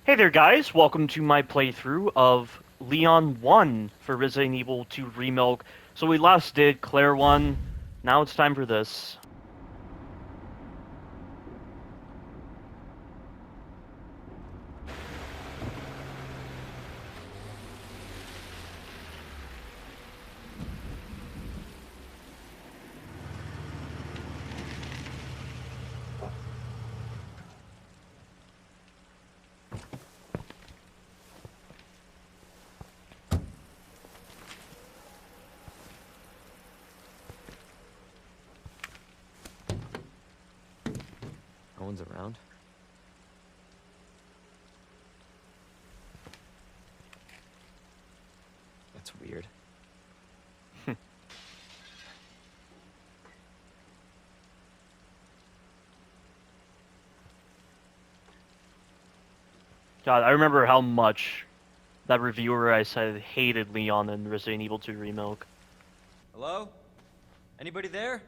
Hey there guys, welcome to my playthrough of Leon 1 for Resident Evil 2 Remilk. So we last did Claire 1, now it's time for this. No one's around. That's weird. God, I remember how much that reviewer I said hated Leon in Resident Evil 2 Remilk. Hello? Anybody there?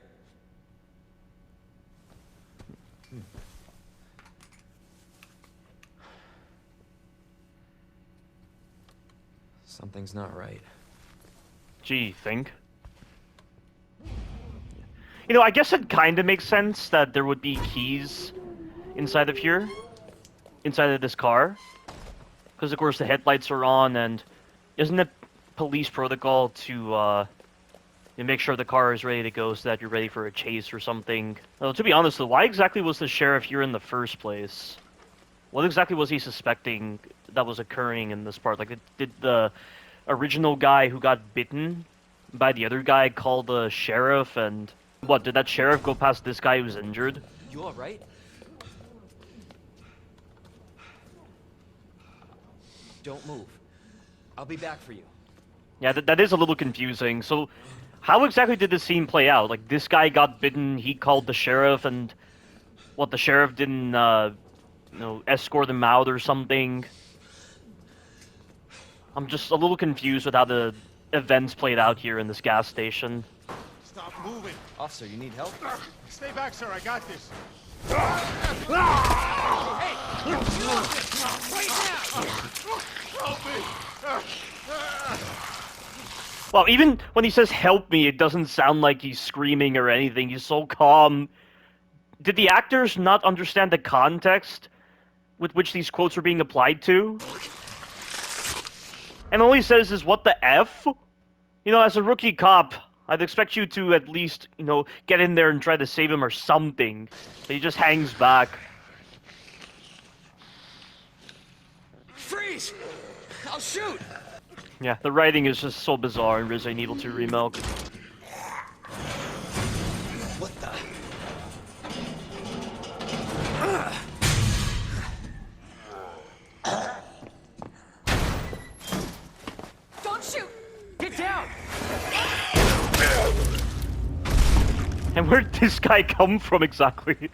Something's not right. Gee, think? You know, I guess it kinda makes sense that there would be keys inside of here. Inside of this car. Because of course the headlights are on and isn't it police protocol to make sure the car is ready to go so that you're ready for a chase or something. Well, to be honest though, why exactly was the sheriff here in the first place? What exactly was he suspecting that was occurring in this part? Like, did the original guy who got bitten by the other guy call the sheriff and... What, did that sheriff go past this guy who's injured? You alright? Don't move. I'll be back for you. Yeah, that is a little confusing. So, how exactly did this scene play out? Like, this guy got bitten, he called the sheriff, and... What, the sheriff didn't, escort him out or something? I'm just a little confused with how the events played out here in this gas station. Stop moving! Officer, you need help? Stay back, sir. I got this. Hey! Wait now! Help me! Well, even when he says help me, it doesn't sound like he's screaming or anything. He's so calm. Did the actors not understand the context with which these quotes are being applied to? And all he says is, what the F? You know, as a rookie cop, I'd expect you to at least, get in there and try to save him or something. But he just hangs back. Freeze! I'll shoot! Yeah, the writing is just so bizarre in Resident Evil 2 Remilk. What the? Don't shoot! Get down! And where'd this guy come from exactly?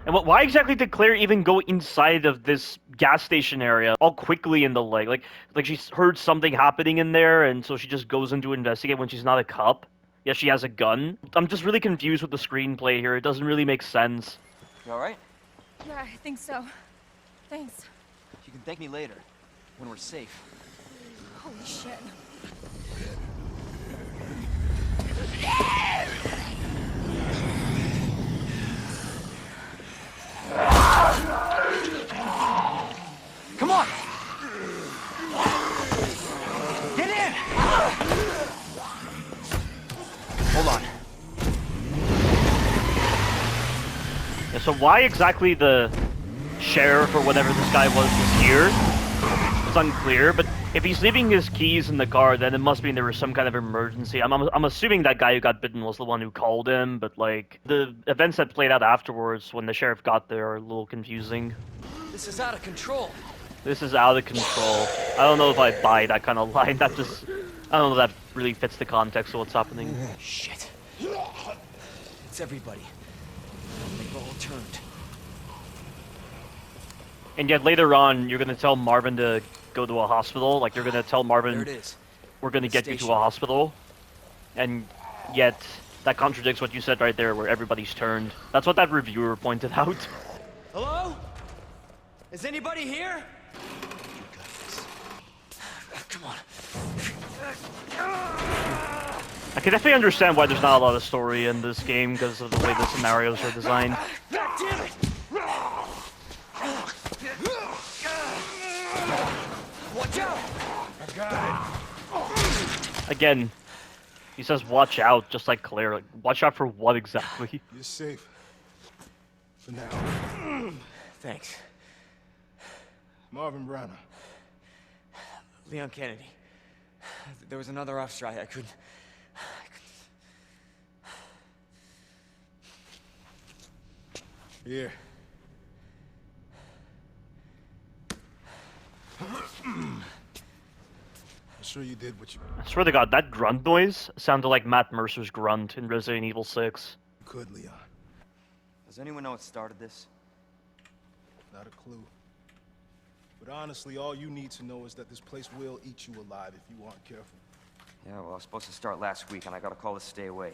And why exactly did Claire even go inside of this gas station area all quickly in the leg? Like she's heard something happening in there, and so she just goes in to investigate when she's not a cop? Yeah, she has a gun? I'm just really confused with the screenplay here. It doesn't really make sense. You alright? Yeah, I think so. Thanks. You can thank me later, when we're safe. Holy shit. Come on! Get in! Hold on. Yeah, so why exactly the sheriff or whatever this guy was here? It's unclear, but if he's leaving his keys in the car, then it must mean there was some kind of emergency. I'm assuming that guy who got bitten was the one who called him, but like, the events that played out afterwards when the sheriff got there are a little confusing. This is out of control. This is out of control. I don't know if I buy that kind of line. That just... I don't know if that really fits the context of what's happening. Shit. It's everybody. They've all turned. And yet later on, you're gonna tell Marvin to go to a hospital. Like, you're gonna tell There Marvin, it is. we're gonna The get you to station. a hospital. And yet, that contradicts what you said right there, where everybody's turned. That's what that reviewer pointed out. Hello? Is anybody here? Come on. I can definitely understand why there's not a lot of story in this game because of the way the scenarios are designed. God damn it! Watch out! I got Again, he says watch out, just like Claire. Like, watch out for what exactly? it. You're safe. For now. Thanks. Marvin Browner. Leon Kennedy. There was another off strike. I couldn't... Here. I'm sure you did what you I swear to God, that grunt noise sounded like Matt Mercer's grunt in Resident Evil 6. could, Leon. Does anyone know what started this? Not a clue. But honestly, all you need to know is that this place will eat you alive if you aren't careful. Yeah, well, I was supposed to start last week, and I got a call to stay away.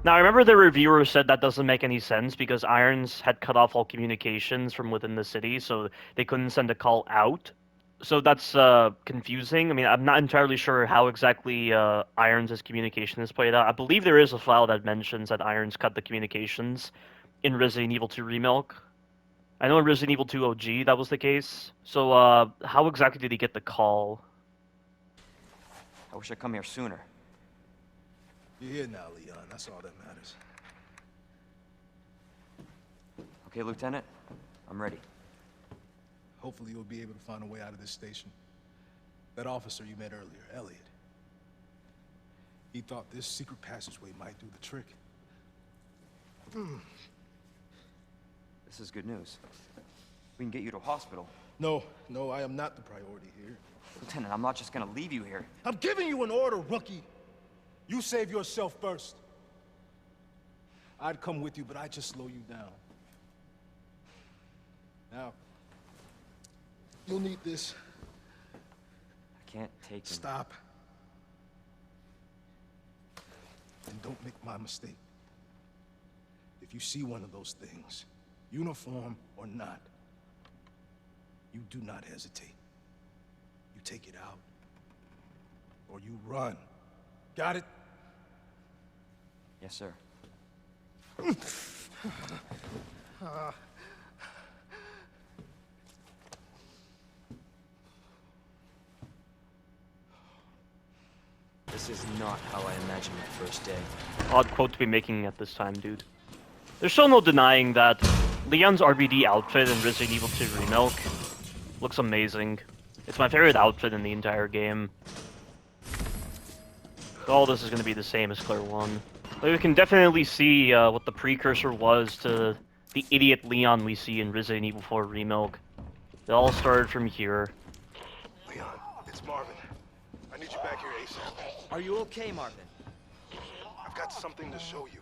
Now, I remember the reviewer said that doesn't make any sense because Irons had cut off all communications from within the city, so they couldn't send a call out. So that's confusing. I mean, I'm not entirely sure how exactly Irons' communication is played out. I believe there is a file that mentions that Irons cut the communications in Resident Evil 2 Remilk. I know in Resident Evil 2 OG that was the case. So how exactly did he get the call? I wish I'd come here sooner. You're here now, Leon. That's all that matters. Okay, Lieutenant? I'm ready. Hopefully you'll be able to find a way out of this station. That officer you met earlier, Elliot. He thought this secret passageway might do the trick. This is good news. We can get you to a hospital. No, I am not the priority here. Lieutenant, I'm not just gonna leave you here. I'm giving you an order, rookie. You save yourself first. I'd come with you, but I'd just slow you down. Now, you'll need this. I can't take him. Stop. And don't make my mistake. If you see one of those things, uniform or not, you do not hesitate. You take it out, or you run. Got it? Yes, sir. This is not how I imagined my first day. Odd quote to be making at this time, dude. There's still no denying that Leon's RBD outfit in Resident Evil 2 Remilk looks amazing. It's my favorite outfit in the entire game. All this is going to be the same as Claire 1. But we can definitely see what the precursor was to the idiot Leon we see in Resident Evil 4 Remilk. It all started from here. Leon, it's Marvin. I need you back here ASAP. Are you okay, Marvin? I've got something to show you.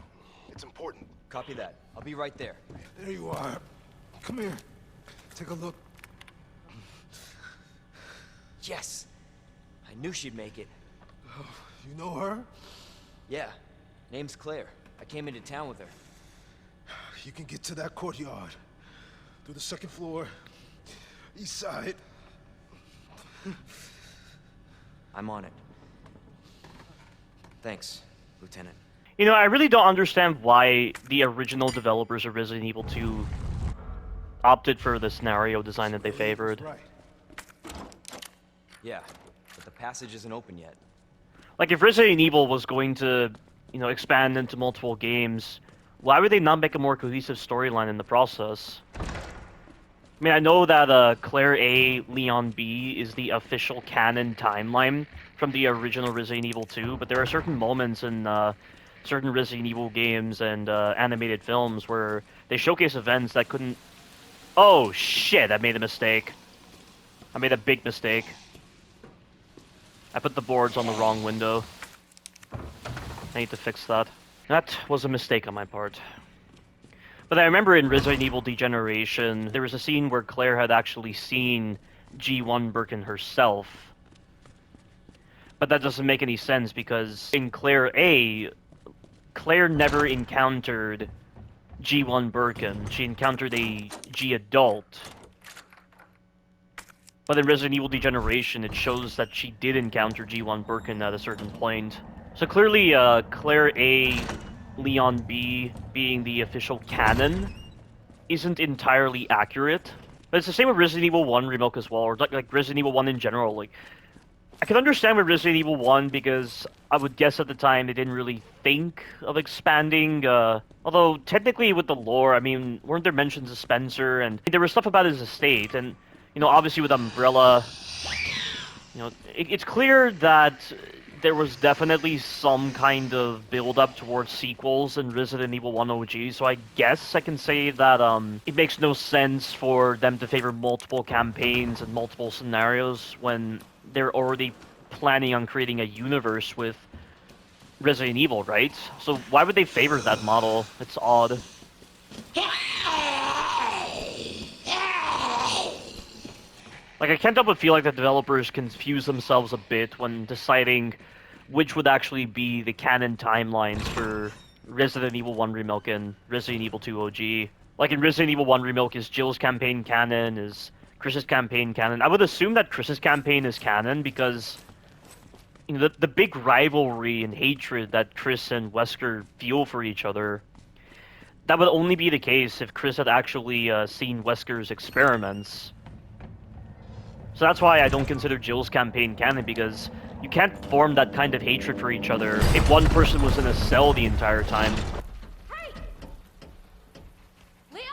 It's important. Copy that. I'll be right there. There you are. Come here. Take a look. Yes! I knew she'd make it. You know her? Yeah. Name's Claire. I came into town with her. You can get to that courtyard. Through the second floor. East side. I'm on it. Thanks, Lieutenant. You know, I really don't understand why the original developers of Resident Evil 2 opted for the scenario design that they favored. Right. Yeah, but the passage isn't open yet. Like, if Resident Evil was going to, you know, expand into multiple games, why would they not make a more cohesive storyline in the process? I mean, I know that Claire A, Leon B is the official canon timeline from the original Resident Evil 2, but there are certain moments in certain Resident Evil games and animated films where they showcase events that couldn't... Oh, shit, I made a mistake. I made a big mistake. I put the boards on the wrong window. I need to fix that. That was a mistake on my part. But I remember in Resident Evil Degeneration, there was a scene where Claire had actually seen G1 Birkin herself. But that doesn't make any sense because in Claire A, Claire never encountered G1 Birkin. She encountered a G adult. But in Resident Evil Degeneration, it shows that she did encounter G1 Birkin at a certain point. So clearly, Claire A, Leon B being the official canon isn't entirely accurate. But it's the same with Resident Evil 1 Remilk as well, or like Resident Evil 1 in general. Like, I can understand with Resident Evil 1 because I would guess at the time they didn't really think of expanding, although technically with the lore, I mean, weren't there mentions of Spencer, and there was stuff about his estate, and, you know, obviously with Umbrella, you know, it's clear that there was definitely some kind of build-up towards sequels in Resident Evil 1 OG, so I guess I can say that it makes no sense for them to favor multiple campaigns and multiple scenarios when they're already planning on creating a universe with Resident Evil, right? So why would they favor that model? It's odd. Like, I can't help but feel like the developers confuse themselves a bit when deciding which would actually be the canon timelines for Resident Evil 1 Remilk and Resident Evil 2 OG. Like, in Resident Evil 1 Remilk, is Jill's campaign canon? Is Chris's campaign canon? I would assume that Chris's campaign is canon because, you know, the big rivalry and hatred that Chris and Wesker feel for each other, that would only be the case if Chris had actually seen Wesker's experiments. So that's why I don't consider Jill's campaign canon, because you can't form that kind of hatred for each other if one person was in a cell the entire time. Hey! Leon?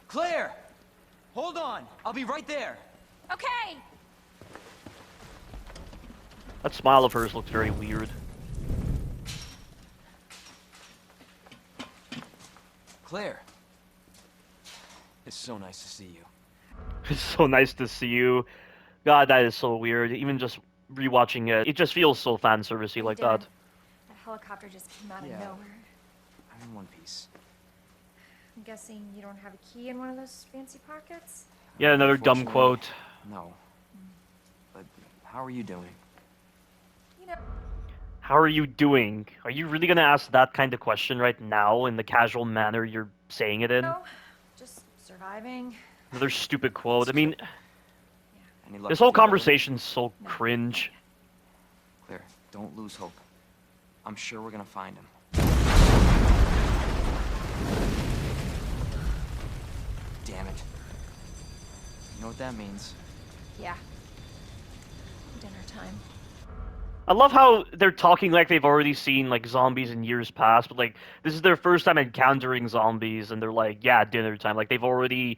Claire! Hold on! I'll be right there! Okay! That smile of hers looks very weird. Claire. It's so nice to see you. It's so nice to see you. God, that is so weird. Even just rewatching it, it just feels so fan servicey like that. That helicopter just came out of Yeah. nowhere. I'm in one piece. I'm guessing you don't have a key in one of those fancy pockets? Yeah, another dumb Unfortunately, quote. No. But how are you doing? You know, How are you doing? Are you really gonna ask that kind of question right now in the casual manner you're saying it in? just surviving. Another stupid quote. I mean, Any luck this with whole your brother? conversation's so cringe. Claire, don't lose hope. I'm sure we're gonna find him. Damn it. You know what that means? Yeah. Dinner time. I love how they're talking like they've already seen, like, zombies in years past, but, like, this is their first time encountering zombies, and they're like, yeah, dinner time. Like, they've already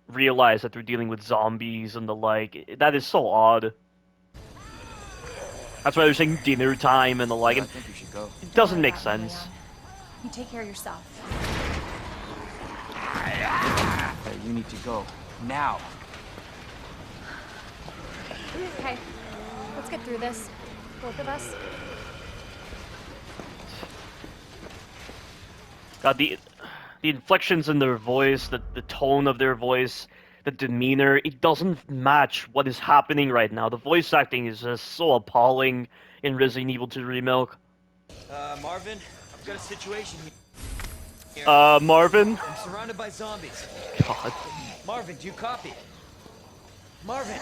realized that they're dealing with zombies and the like. That is so odd. That's why they're saying dinner time and the like. I And think we should go. it doesn't Don't worry make about me, sense. Leon. You take care of yourself. Claire, you need to go. Now. Okay, let's get through this. Both of us. God, the inflections in their voice, the tone of their voice, the demeanor, it doesn't match what is happening right now. The voice acting is just so appalling in Resident Evil 2 Remilk. Marvin, I've got a situation here. Marvin? I'm surrounded by zombies. God. Marvin, do you copy? Marvin!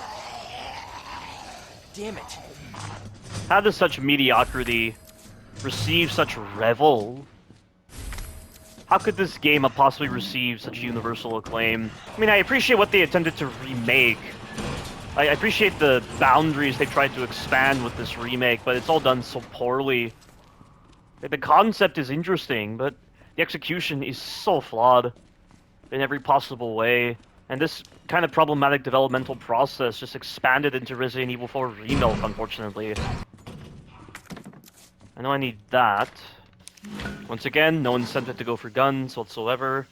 Damn it. How does such mediocrity receive such revel? How could this game have possibly received such universal acclaim? I mean, I appreciate what they attempted to remake. I appreciate the boundaries they tried to expand with this remake, but it's all done so poorly. Like, the concept is interesting, but the execution is so flawed in every possible way. And this kind of problematic developmental process just expanded into Resident Evil 4 Remilk, unfortunately. I know I need that. Once again, no incentive to go for guns whatsoever.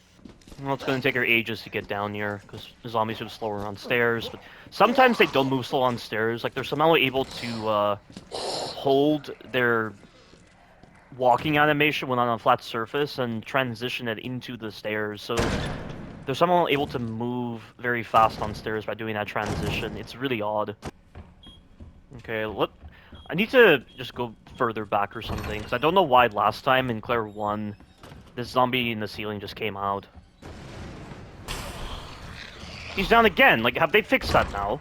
Well, it's going to take her ages to get down here, because the zombies move slower on stairs, but sometimes they don't move slow on stairs. Like, they're somehow able to hold their walking animation when on a flat surface and transition it into the stairs, so they're somehow able to move very fast on stairs by doing that transition. It's really odd. Okay, I need to just go further back or something. Because I don't know why last time in Claire 1, this zombie in the ceiling just came out. He's down again. Like, have they fixed that now?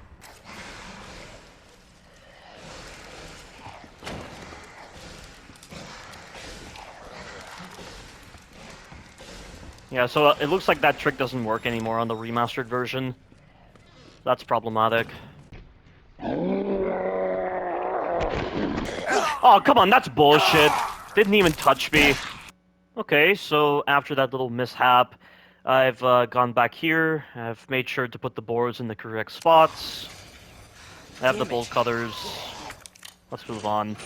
Yeah, so it looks like that trick doesn't work anymore on the remastered version. That's problematic. Oh, come on, that's bullshit. Didn't even touch me. Okay, so after that little mishap, I've gone back here. I've made sure to put the boards in the correct spots. I have the bolt cutters. Let's move on.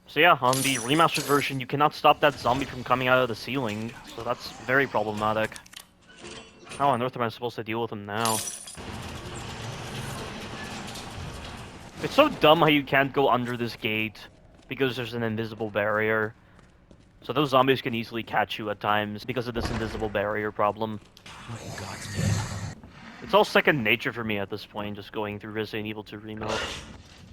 So yeah, on the remastered version, you cannot stop that zombie from coming out of the ceiling, so that's very problematic. How on earth am I supposed to deal with him now? It's so dumb how you can't go under this gate, because there's an invisible barrier. So those zombies can easily catch you at times, because of this invisible barrier problem. It's all second nature for me at this point, just going through Resident Evil 2 Remilk.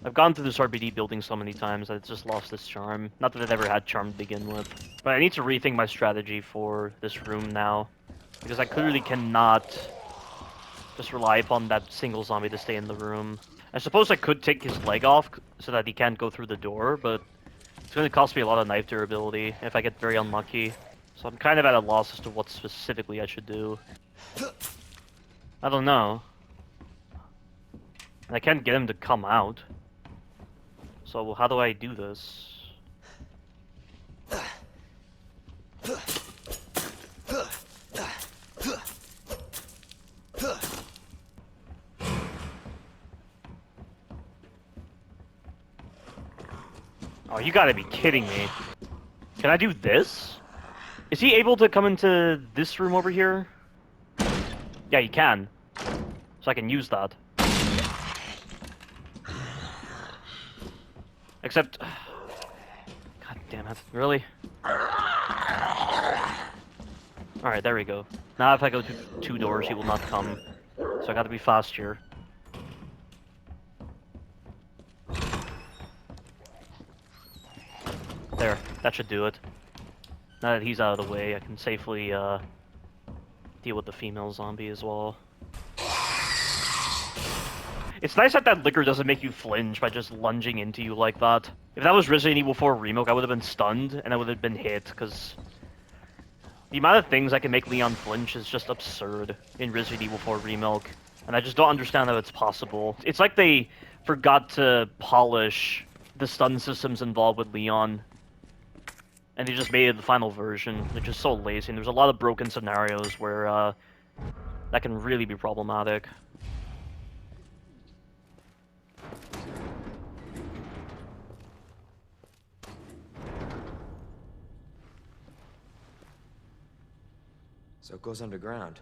I've gone through this RBD building so many times that it's just lost its charm. Not that it ever had charm to begin with. But I need to rethink my strategy for this room now. Because I clearly cannot just rely upon that single zombie to stay in the room. I suppose I could take his leg off so that he can't go through the door, but it's going to cost me a lot of knife durability if I get very unlucky. So I'm kind of at a loss as to what specifically I should do. I don't know. And I can't get him to come out. So how do I do this? Oh, you gotta be kidding me. Can I do this? Is he able to come into this room over here? Yeah, he can. So I can use that. Except... God damn it. Really? Alright, there we go. Now if I go to 2 doors, he will not come. So I gotta be fast here. There. That should do it. Now that he's out of the way, I can safely, deal with the female zombie as well. It's nice that that liquor doesn't make you flinch by just lunging into you like that. If that was Resident Evil 4 Remilk, I would have been stunned, and I would have been hit, because... the amount of things I can make Leon flinch is just absurd in Resident Evil 4 Remilk, and I just don't understand how it's possible. It's like they forgot to polish the stun systems involved with Leon, and they just made it the final version. They're just so lazy, and there's a lot of broken scenarios where, that can really be problematic. So it goes underground.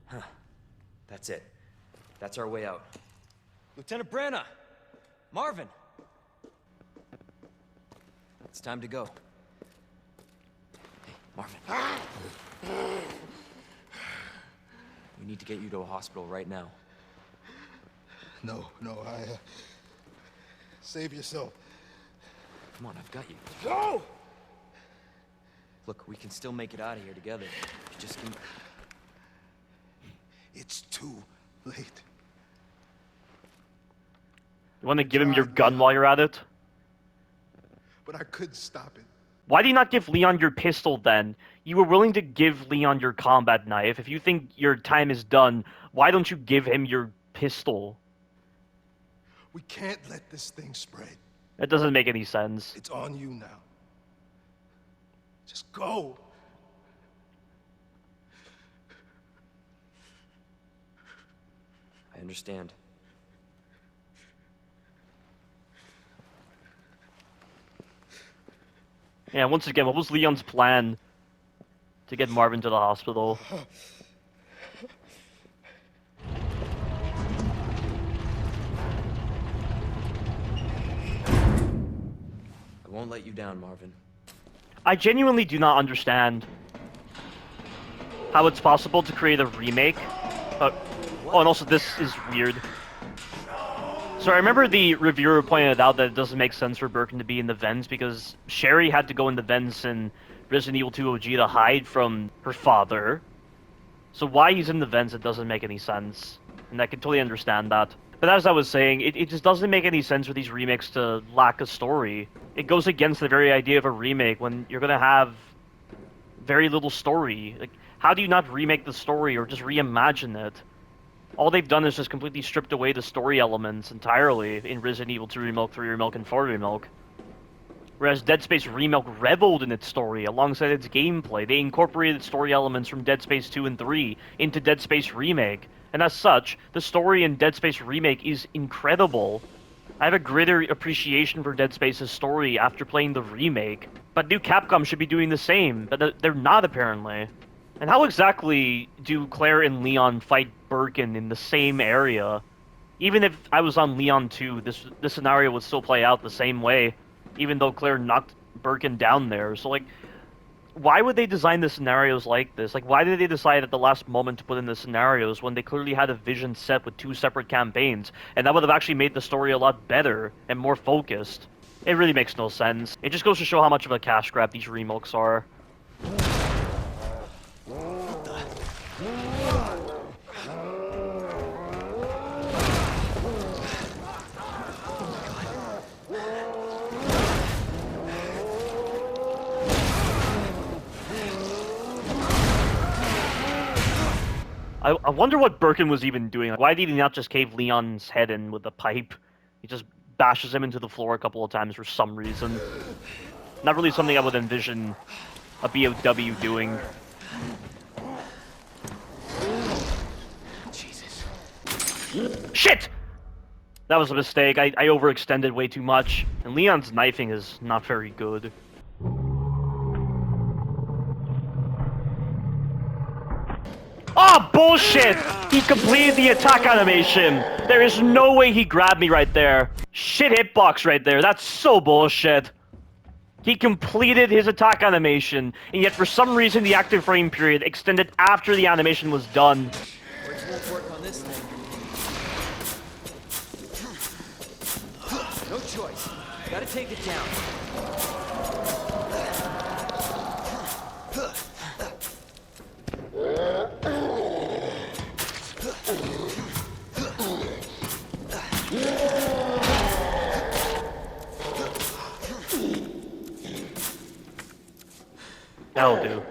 Huh. That's it. That's our way out. Lieutenant Branna! Marvin! It's time to go. Hey, Marvin. We need to get you to a hospital right now. No, save yourself. Come on, I've got you. Go! Look, we can still make it out of here together. You just can... It's too late. You want to give him your gun while you're at it? But I couldn't stop it. Why do you not give Leon your pistol then? You were willing to give Leon your combat knife. If you think your time is done, why don't you give him your pistol? We can't let this thing spread. That doesn't make any sense. It's on you now. Just go. I understand. Yeah, once again, what was Leon's plan to get Marvin to the hospital? I won't let you down, Marvin. I genuinely do not understand how it's possible to create a remake. Oh, and also this is weird. So I remember the reviewer pointed out that it doesn't make sense for Birkin to be in the vents because Sherry had to go in the vents in Resident Evil 2 OG to hide from her father. So why he's in the vents, it doesn't make any sense. And I can totally understand that. But as I was saying, it just doesn't make any sense for these remakes to lack a story. It goes against the very idea of a remake when you're gonna have very little story. Like, how do you not remake the story or just reimagine it? All they've done is just completely stripped away the story elements entirely in Resident Evil 2 Remilk, 3 Remilk, and 4 Remilk. Whereas Dead Space Remilk reveled in its story alongside its gameplay. They incorporated story elements from Dead Space 2 and 3 into Dead Space Remake. And as such, the story in Dead Space Remake is incredible. I have a greater appreciation for Dead Space's story after playing the remake. But new Capcom should be doing the same, but they're not apparently. And how exactly do Claire and Leon fight Birkin in the same area? Even if I was on Leon 2, this scenario would still play out the same way, even though Claire knocked Birkin down there. So, like, why would they design the scenarios like this? Like, why did they decide at the last moment to put in the scenarios when they clearly had a vision set with 2 separate campaigns? And that would have actually made the story a lot better and more focused. It really makes no sense. It just goes to show how much of a cash grab these remakes are. I wonder what Birkin was even doing. Like, why did he not just cave Leon's head in with a pipe? He just bashes him into the floor a couple of times for some reason. Not really something I would envision a BOW doing. Jesus. Shit! That was a mistake. I overextended way too much. And Leon's knifing is not very good. Oh, bullshit! He completed the attack animation! There is no way he grabbed me right there. Shit hitbox right there. That's so bullshit. He completed his attack animation, and yet for some reason the active frame period extended after the animation was done. Words won't work on this thing. No choice. Gotta take it down. That'll do.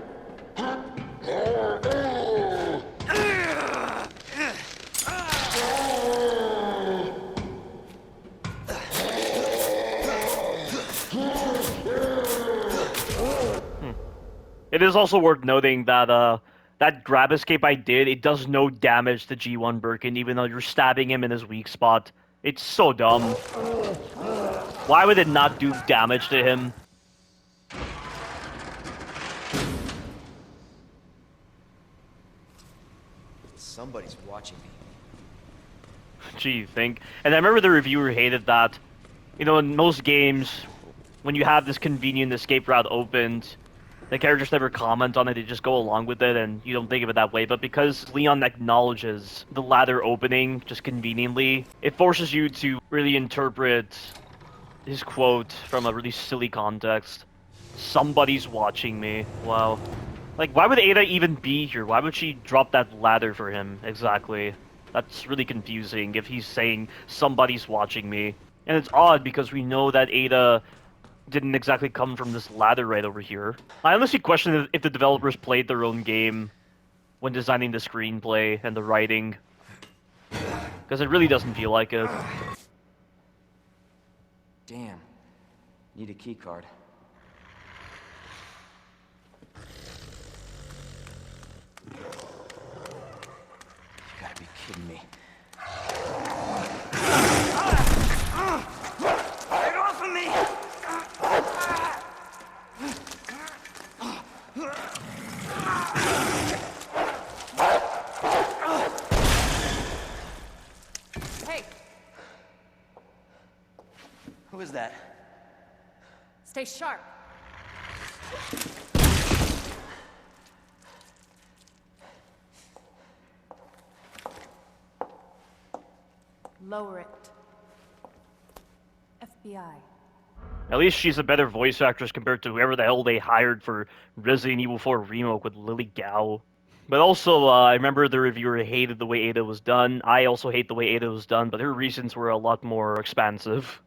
It is also worth noting that that grab escape I did, it does no damage to G1 Birkin, even though you're stabbing him in his weak spot. It's so dumb. Why would it not do damage to him? Somebody's watching me. Gee, you think? And I remember the reviewer hated that. You know, in most games, when you have this convenient escape route opened, the characters never comment on it, they just go along with it, and you don't think of it that way. But because Leon acknowledges the ladder opening just conveniently, it forces you to really interpret his quote from a really silly context. Somebody's watching me. Wow. Like, why would Ada even be here? Why would she drop that ladder for him, exactly? That's really confusing if he's saying, somebody's watching me. And it's odd because we know that Ada didn't exactly come from this ladder right over here. I honestly question if the developers played their own game when designing the screenplay and the writing. Because it really doesn't feel like it. Damn. Need a key card. You gotta be kidding me. Get off of me! Hey, Who is that? stay sharp. Lower it. FBI. At least she's a better voice actress compared to whoever the hell they hired for Resident Evil 4 Remake with Lily Gao. But also, I remember the reviewer hated the way Ada was done. I also hate the way Ada was done, but her reasons were a lot more expansive.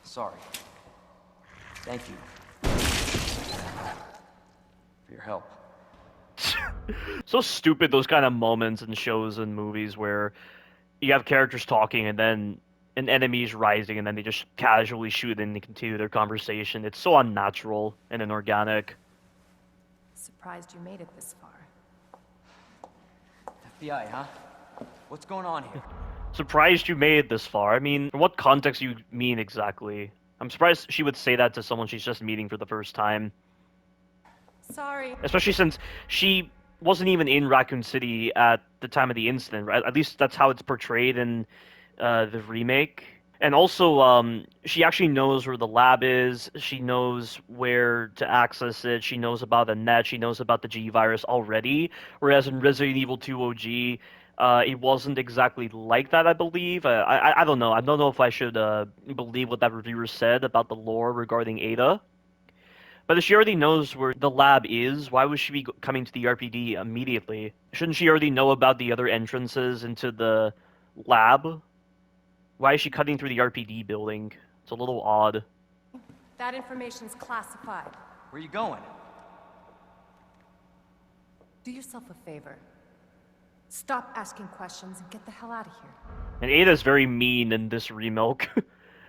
Sorry. Thank you. For your help. So stupid, those kind of moments in shows and movies where you have characters talking and then an enemy is rising and then they just casually shoot and they continue their conversation. It's so unnatural and inorganic. Surprised you made it this far. FBI, huh? What's going on here? Surprised you made it this far. I mean, in what context do you mean exactly? I'm surprised she would say that to someone she's just meeting for the first time. Sorry. Especially since she wasn't even in Raccoon City at the time of the incident, right? At least that's how it's portrayed in the remake. And also, she actually knows where the lab is. She knows where to access it. She knows about the net. She knows about the G virus already. Whereas in Resident Evil 2 OG, it wasn't exactly like that, I believe. I don't know. I don't know if I should believe what that reviewer said about the lore regarding Ada. But if she already knows where the lab is, why would she be coming to the RPD immediately? Shouldn't she already know about the other entrances into the lab? Why is she cutting through the RPD building? It's a little odd. That information's classified. Where are you going? Do yourself a favor. Stop asking questions and get the hell out of here. And Ada's very mean in this remake.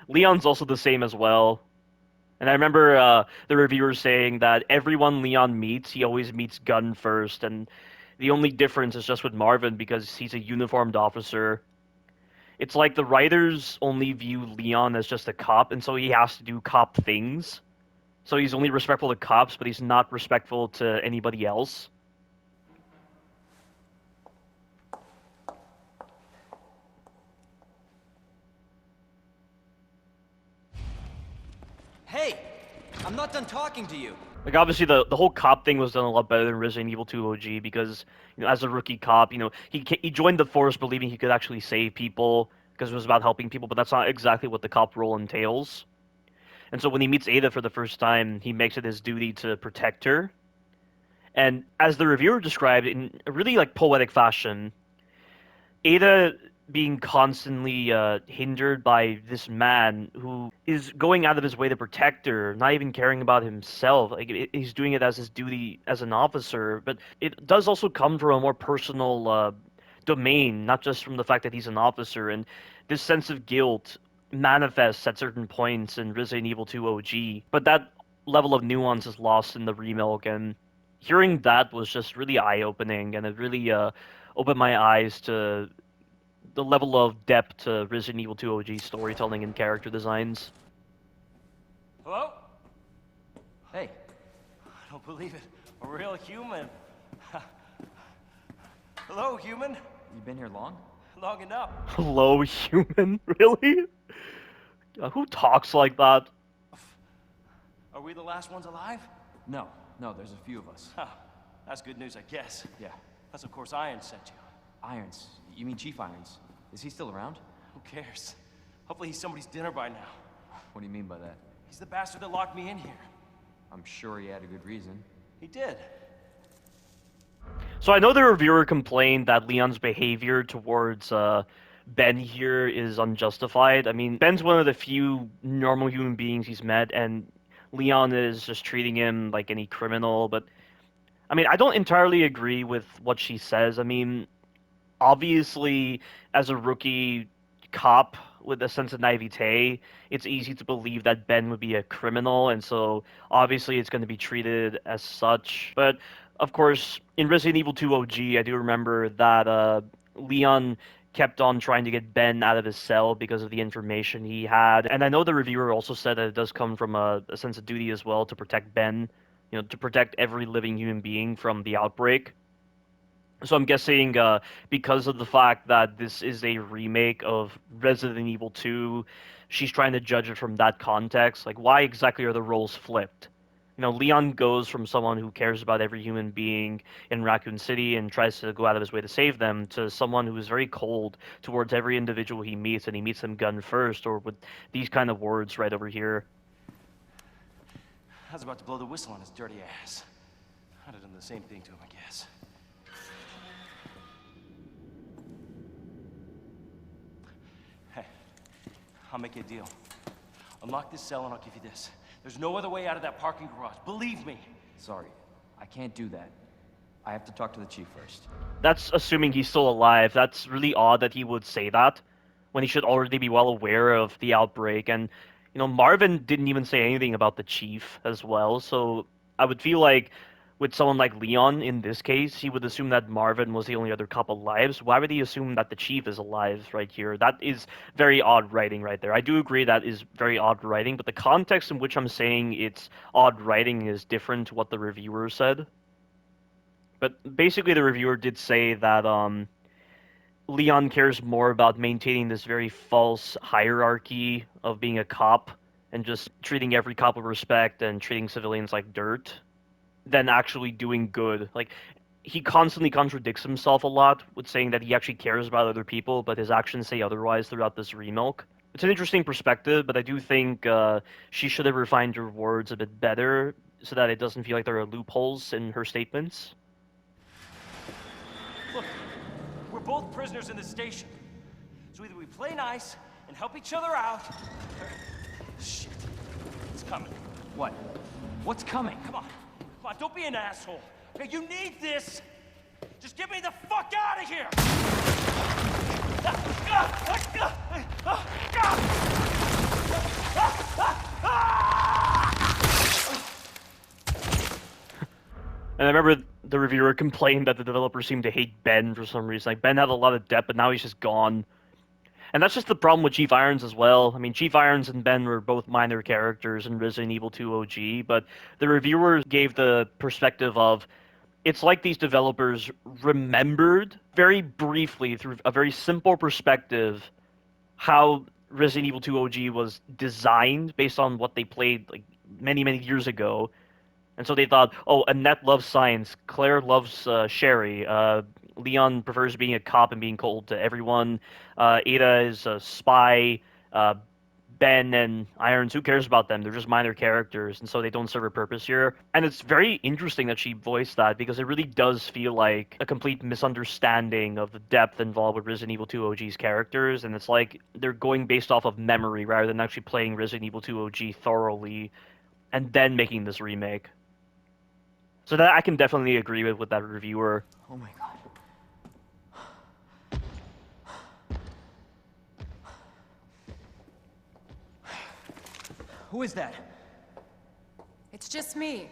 Leon's also the same as well. And I remember the reviewer saying that everyone Leon meets, he always meets Gunn first, and the only difference is just with Marvin because he's a uniformed officer. It's like the writers only view Leon as just a cop, and so he has to do cop things. So he's only respectful to cops, but he's not respectful to anybody else. Hey! I'm not done talking to you! Like, obviously, the whole cop thing was done a lot better than Resident Evil 2 OG because, you know, as a rookie cop, you know, he joined the force believing he could actually save people because it was about helping people, but that's not exactly what the cop role entails. And so when he meets Ada for the first time, he makes it his duty to protect her. And as the reviewer described, in a really, like, poetic fashion, Ada being constantly hindered by this man who is going out of his way to protect her, not even caring about himself. Like he's doing it as his duty as an officer, but it does also come from a more personal domain, not just from the fact that he's an officer. And this sense of guilt manifests at certain points in Resident Evil 2 OG, but that level of nuance is lost in the remake. And hearing that was just really eye-opening, and it really opened my eyes to the level of depth to Resident Evil 2 OG storytelling and character designs. Hello? Hey, I don't believe it. A real human. Hello, human. you been here long? Long enough. Hello, human? Really? Who talks like that? Are we the last ones alive? No, there's a few of us. Huh. That's good news, I guess. Yeah. That's of course Iron sent you. Irons. You mean Chief Irons? Is he still around? Who cares? Hopefully he's somebody's dinner by now. What do you mean by that? He's the bastard that locked me in here. I'm sure he had a good reason. He did. So I know the reviewer complained that Leon's behavior towards Ben here is unjustified. I mean, Ben's one of the few normal human beings he's met, and Leon is just treating him like any criminal. But I mean, I don't entirely agree with what she says. I mean, obviously, as a rookie cop with a sense of naivete, it's easy to believe that Ben would be a criminal, and so obviously it's going to be treated as such. But of course, in Resident Evil 2 OG, I do remember that Leon kept on trying to get Ben out of his cell because of the information he had. And I know the reviewer also said that it does come from a sense of duty as well to protect Ben, you know, to protect every living human being from the outbreak. So I'm guessing because of the fact that this is a remake of Resident Evil 2, she's trying to judge it from that context. Like, why exactly are the roles flipped? Leon goes from someone who cares about every human being in Raccoon City and tries to go out of his way to save them to someone who is very cold towards every individual he meets, and he meets them gun first, or with these kind of words right over here. I was about to blow the whistle on his dirty ass. I'd have done the same thing to him, I guess. Hey, I'll make you a deal. Unlock this cell and I'll give you this. There's no other way out of that parking garage. Believe me. Sorry, I can't do that. I have to talk to the chief first. That's assuming he's still alive. That's really odd that he would say that when he should already be well aware of the outbreak. And, Marvin didn't even say anything about the chief as well. So I would feel like with someone like Leon in this case, he would assume that Marvin was the only other cop alive. So why would he assume that the chief is alive right here? That is very odd writing right there. I do agree that is very odd writing, but the context in which I'm saying it's odd writing is different to what the reviewer said. But basically, the reviewer did say that Leon cares more about maintaining this very false hierarchy of being a cop and just treating every cop with respect and treating civilians like dirt than actually doing good. Like, he constantly contradicts himself a lot with saying that he actually cares about other people, but his actions say otherwise throughout this Remilk. It's an interesting perspective, but I do think she should have refined her words a bit better so that it doesn't feel like there are loopholes in her statements. Look, we're both prisoners in this station. So either we play nice and help each other out, or... Shit. It's coming. What? What's coming? Come on. Come on, don't be an asshole. Okay, you need this. Just get me the fuck out of here! And I remember the reviewer complained that the developer seemed to hate Ben for some reason. Like, Ben had a lot of depth, but now he's just gone. And that's just the problem with Chief Irons as well. I mean, Chief Irons and Ben were both minor characters in Resident Evil 2 OG, but the reviewer gave the perspective of it's like these developers remembered very briefly through a very simple perspective how Resident Evil 2 OG was designed based on what they played like many, many years ago. And so they thought, oh, Annette loves science, Claire loves Sherry, Leon prefers being a cop and being cold to everyone, Ada is a spy, Ben and Irons, who cares about them? They're just minor characters, and so they don't serve a purpose here. And it's very interesting that she voiced that, because it really does feel like a complete misunderstanding of the depth involved with Resident Evil 2 OG's characters, and it's like they're going based off of memory rather than actually playing Resident Evil 2 OG thoroughly, and then making this remake. So that I can definitely agree with that reviewer. Oh my god. Who is that? It's just me.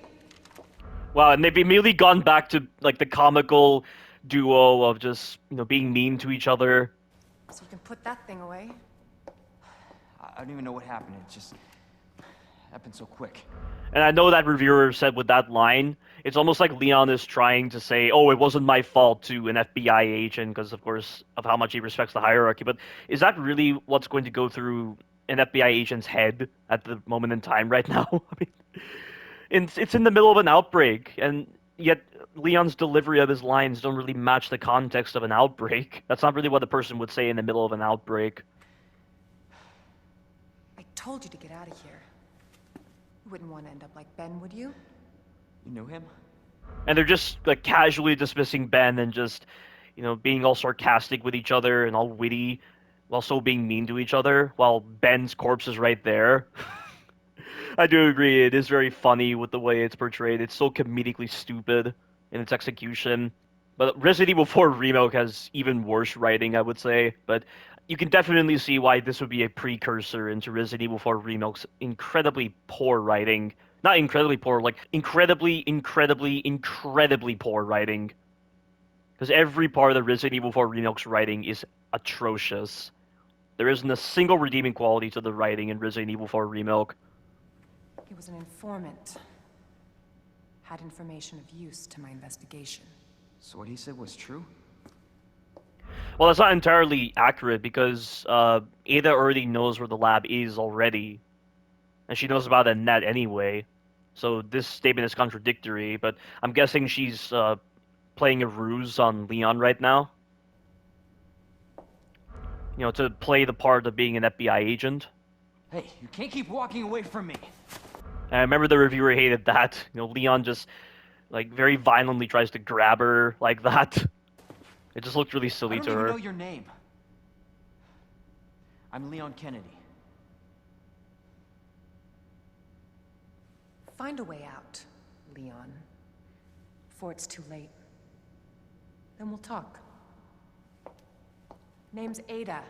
Wow, and they've immediately gone back to like the comical duo of just, being mean to each other. So you can put that thing away. I don't even know what happened. It just happened so quick. And I know that reviewer said with that line, it's almost like Leon is trying to say, oh, it wasn't my fault to an FBI agent because, of course, of how much he respects the hierarchy. But is that really what's going to go through an FBI agent's head at the moment in time right now? I mean, it's in the middle of an outbreak, and yet Leon's delivery of his lines don't really match the context of an outbreak. That's not really what a person would say in the middle of an outbreak. I told you to get out of here. You wouldn't want to end up like Ben, would you? You knew him? And they're just like casually dismissing Ben and just, being all sarcastic with each other and all witty, while so being mean to each other, while Ben's corpse is right there. I do agree, it is very funny with the way it's portrayed. It's so comedically stupid in its execution. But Resident Evil 4 Remake has even worse writing, I would say. But you can definitely see why this would be a precursor into Resident Evil 4 Remake's incredibly poor writing. Not incredibly poor, like incredibly poor writing. Because every part of the Resident Evil 4 Remake's writing is atrocious. There isn't a single redeeming quality to the writing in Resident Evil 4 Remake. He was an informant. Had information of use to my investigation. So what he said was true? Well, that's not entirely accurate because Ada already knows where the lab is already. And she knows about Annette anyway. So this statement is contradictory, but I'm guessing she's playing a ruse on Leon right now. You know, to play the part of being an FBI agent. Hey, you can't keep walking away from me. And I remember the reviewer hated that. You know, Leon just, like, very violently tries to grab her like that. It just looked really I silly don't to even her. know your name. I'm Leon Kennedy. Find a way out, Leon. Before it's too late. Then we'll talk. Name's Ada.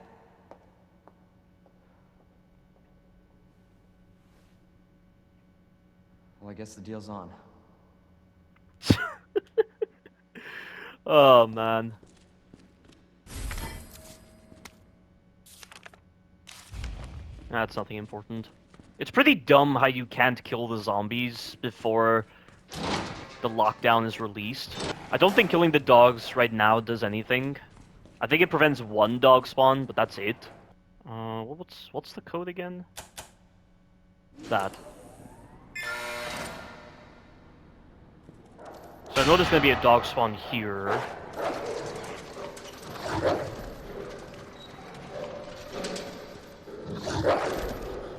Well, I guess the deal's on. Oh, man. That's nothing important. It's pretty dumb how you can't kill the zombies before the lockdown is released. I don't think killing the dogs right now does anything. I think it prevents one dog spawn, but that's it. What's the code again? That. So I know there's gonna be a dog spawn here.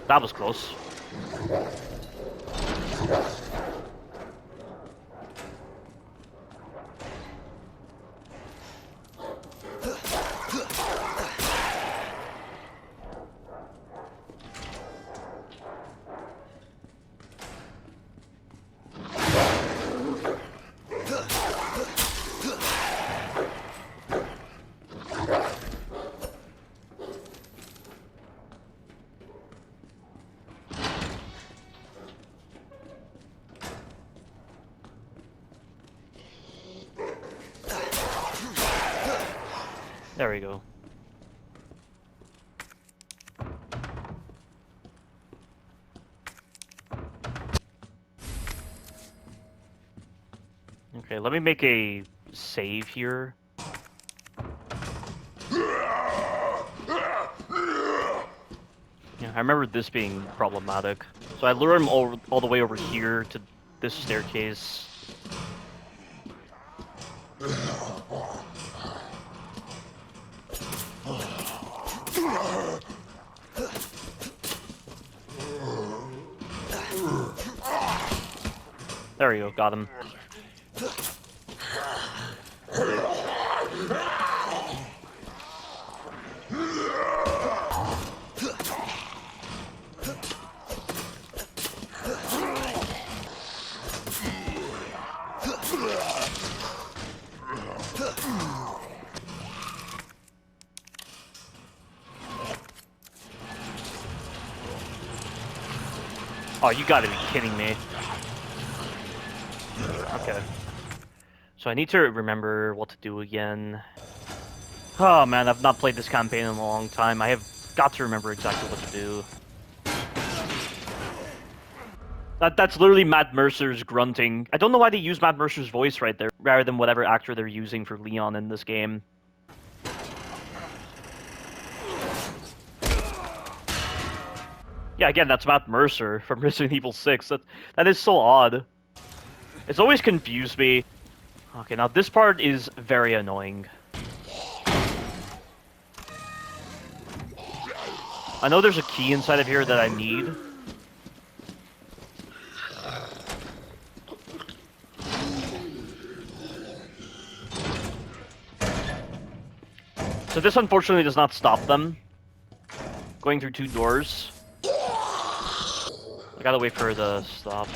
That was close. There we go. Okay, let me make a save here. Yeah, I remember this being problematic. So I lure him all the way over here to this staircase. There we go, got him. Oh, you gotta be kidding me. Okay. So I need to remember what to do again. Oh man, I've not played this campaign in a long time. I have got to remember exactly what to do. That's literally Matt Mercer's grunting. I don't know why they use Matt Mercer's voice right there, rather than whatever actor they're using for Leon in this game. Yeah, again, that's Matt Mercer from Resident Evil 6. That is so odd. It's always confused me. Okay, now this part is very annoying. I know there's a key inside of here that I need. So this unfortunately does not stop them going through two doors. I gotta wait for her to stop.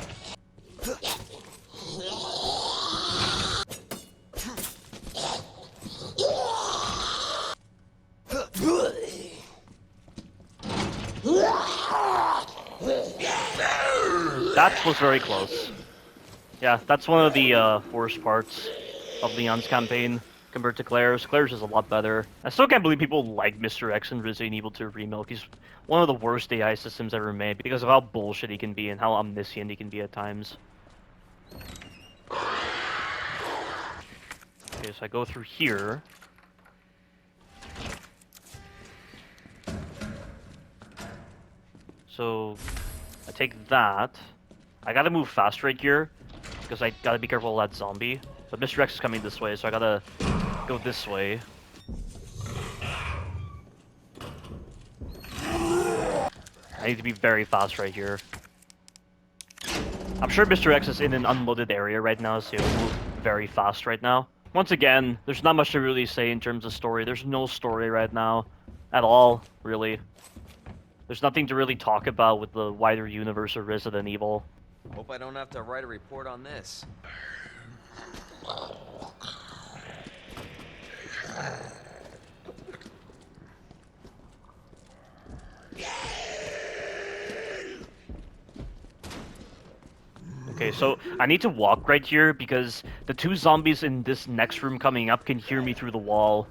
That was very close. Yeah, that's one of the worst parts of Leon's campaign compared to Claire's. Claire's is a lot better. I still can't believe people like Mr. X and Resident Evil 2 Remilk. He's one of the worst AI systems ever made because of how bullshit he can be and how omniscient he can be at times. Okay, so I go through here. So I take that. I gotta move fast right here, because I gotta be careful of that zombie. But Mr. X is coming this way, so I gotta go this way. I need to be very fast right here. I'm sure Mr. X is in an unloaded area right now, so he'll move very fast right now. Once again, there's not much to really say in terms of story. There's no story right now. At all, really. There's nothing to really talk about with the wider universe of Resident Evil. Hope I don't have to write a report on this. Okay, so I need to walk right here because the two zombies in this next room coming up can hear me through the wall.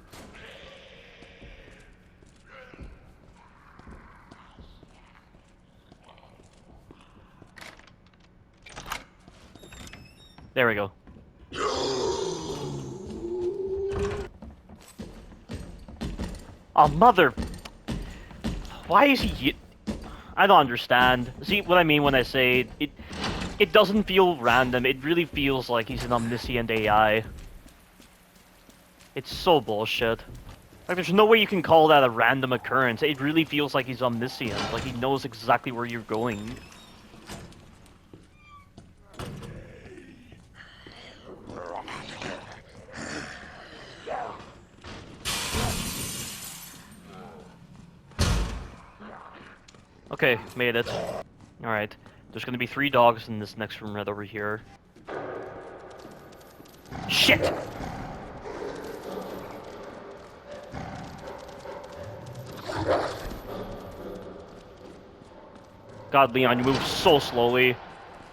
There we go. Oh, mother... Why is he... I don't understand. See what I mean when I say it doesn't feel random. It really feels like he's an omniscient AI. It's so bullshit. Like, there's no way you can call that a random occurrence. It really feels like he's omniscient. Like, he knows exactly where you're going. Okay, made it. Alright. There's gonna be 3 dogs in this next room right over here. Shit! God, Leon, you move so slowly.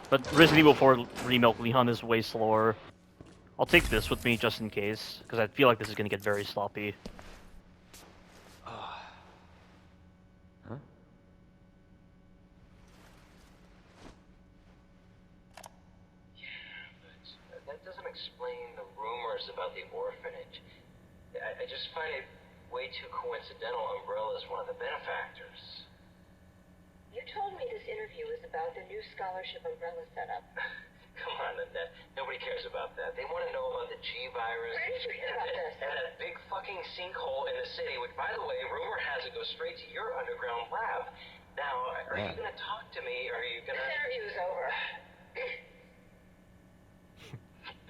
But Resident Evil 4 Remilk Leon is way slower. I'll take this with me just in case, because I feel like this is gonna get very sloppy. Huh? That doesn't explain the rumors about the orphanage. I just find it way too coincidental Umbrella is one of the benefactors. You told me this interview is about the new scholarship Umbrella set up. Come on, Annette. Nobody cares about that. They want to know about the G virus. Where did you hear about this? And that big fucking sinkhole in the city, which, by the way, rumor has it goes straight to your underground lab. Now, are you going to talk to me, or are you going to... This interview's over.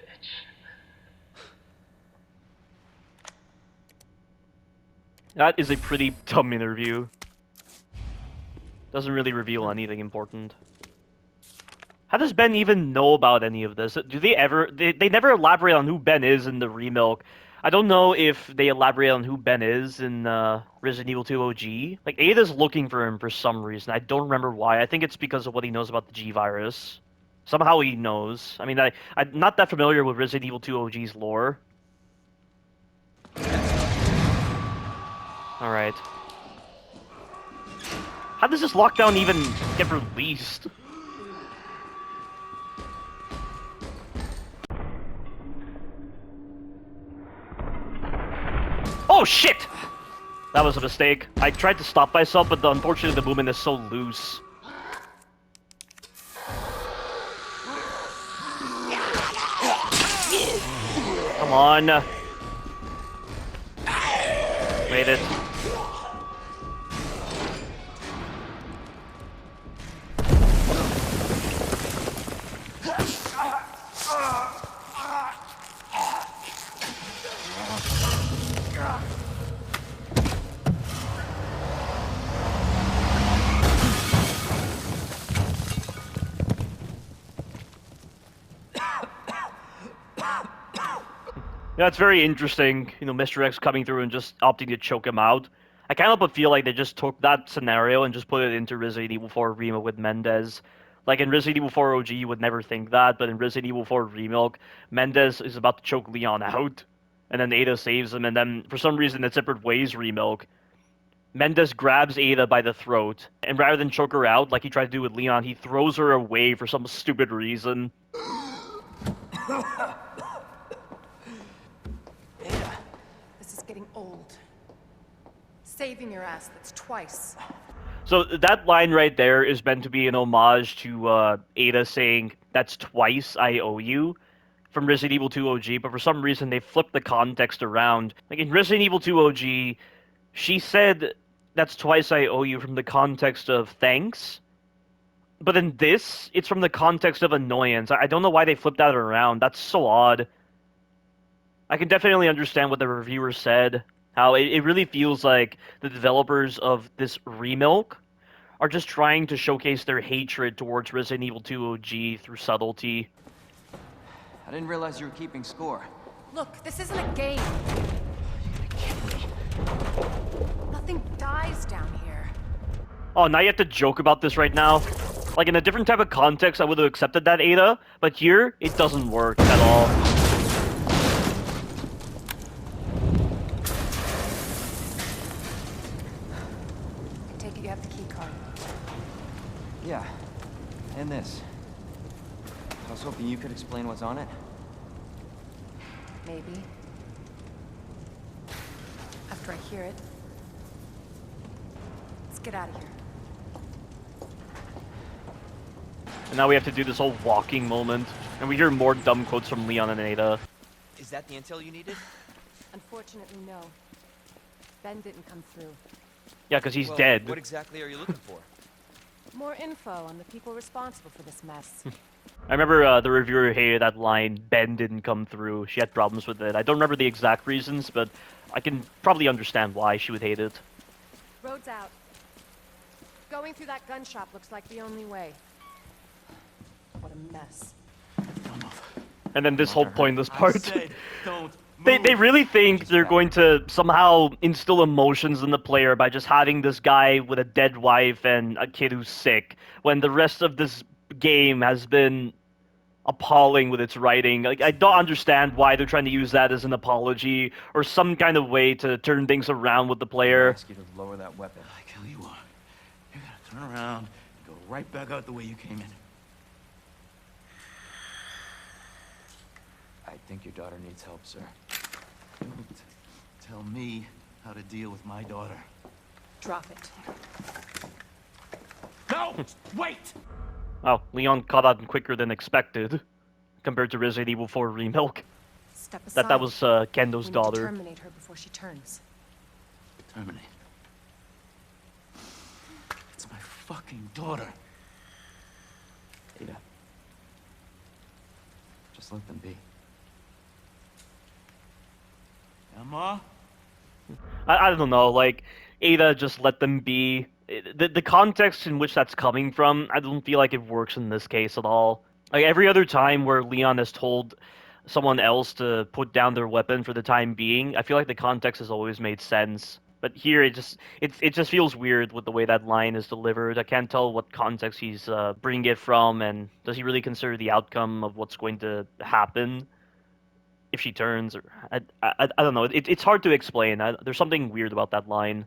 Bitch. That is a pretty dumb interview. Doesn't really reveal anything important. How does Ben even know about any of this? Do they ever... They never elaborate on who Ben is in the Remilk. I don't know if they elaborate on who Ben is in Resident Evil 2 OG. Like, Ada's looking for him for some reason. I don't remember why. I think it's because of what he knows about the G virus. Somehow he knows. I mean, I'm not that familiar with Resident Evil 2 OG's lore. Alright. How does this lockdown even get released? Oh shit! That was a mistake. I tried to stop myself, but unfortunately the movement is so loose. Come on. Made it. Yeah, it's very interesting, you know, Mr. X coming through and just opting to choke him out. I can't help but feel like they just took that scenario and just put it into Resident Evil 4 Remilk with Mendez. Like, in Resident Evil 4 OG, you would never think that, but in Resident Evil 4 Remilk, Mendez is about to choke Leon out, and then Ada saves him, and then, for some reason, in separate ways, Remilk, Mendez grabs Ada by the throat, and rather than choke her out, like he tried to do with Leon, he throws her away for some stupid reason. This is getting old. Saving your ass, that's twice. So that line right there is meant to be an homage to Ada saying, "That's twice I owe you," from Resident Evil 2 OG, but for some reason they flipped the context around. Like in Resident Evil 2 OG, she said, "That's twice I owe you," from the context of thanks. But in this, it's from the context of annoyance. I don't know why they flipped that around. That's so odd. I can definitely understand what the reviewer said. How it really feels like the developers of this Remilk are just trying to showcase their hatred towards Resident Evil 2 OG through subtlety. I didn't realize you were keeping score. Look, this isn't a game. Nothing dies down here. Oh, now you have to joke about this right now? Like, in a different type of context, I would have accepted that, Ada, but here, it doesn't work at all. I take it you have the key card. Yeah, and this. I was hoping you could explain what's on it. Maybe. After I hear it. Let's get out of here. And now we have to do this whole walking moment, and we hear more dumb quotes from Leon and Ada. Is that the intel you needed? Unfortunately, no. Ben didn't come through. Yeah, because he's Well, dead. What exactly are you looking for? More info on the people responsible for this mess. I remember the reviewer hated that line, "Ben didn't come through." She had problems with it. I don't remember the exact reasons, but I can probably understand why she would hate it. Road's out. Going through that gun shop looks like the only way. What a mess. And then this whole pointless part. Said, don't They really think they're going to somehow instill emotions in the player by just having this guy with a dead wife and a kid who's sick, when the rest of this game has been appalling with its writing. Like, I don't understand why they're trying to use that as an apology or some kind of way to turn things around with the I player. ask you to lower that weapon. I tell you what, you gotta turn around and go right back out the way you came in. I think your daughter needs help, sir. Don't tell me how to deal with my daughter. Drop it. No! Wait! Wow, Leon caught on quicker than expected, compared to Resident Evil 4 Remilk. Step aside. That was Kendo's We need to daughter. terminate her before she turns. Terminate. It's my fucking daughter. Ada. Just let them be. Emma? I don't know, like, Ada just let them be. The context in which that's coming from, I don't feel like it works in this case at all. Like, every other time where Leon has told someone else to put down their weapon for the time being, I feel like the context has always made sense. But here, it just feels weird with the way that line is delivered. I can't tell what context he's bringing it from, and does he really consider the outcome of what's going to happen if she turns? Or I don't know. It's hard to explain. There's something weird about that line.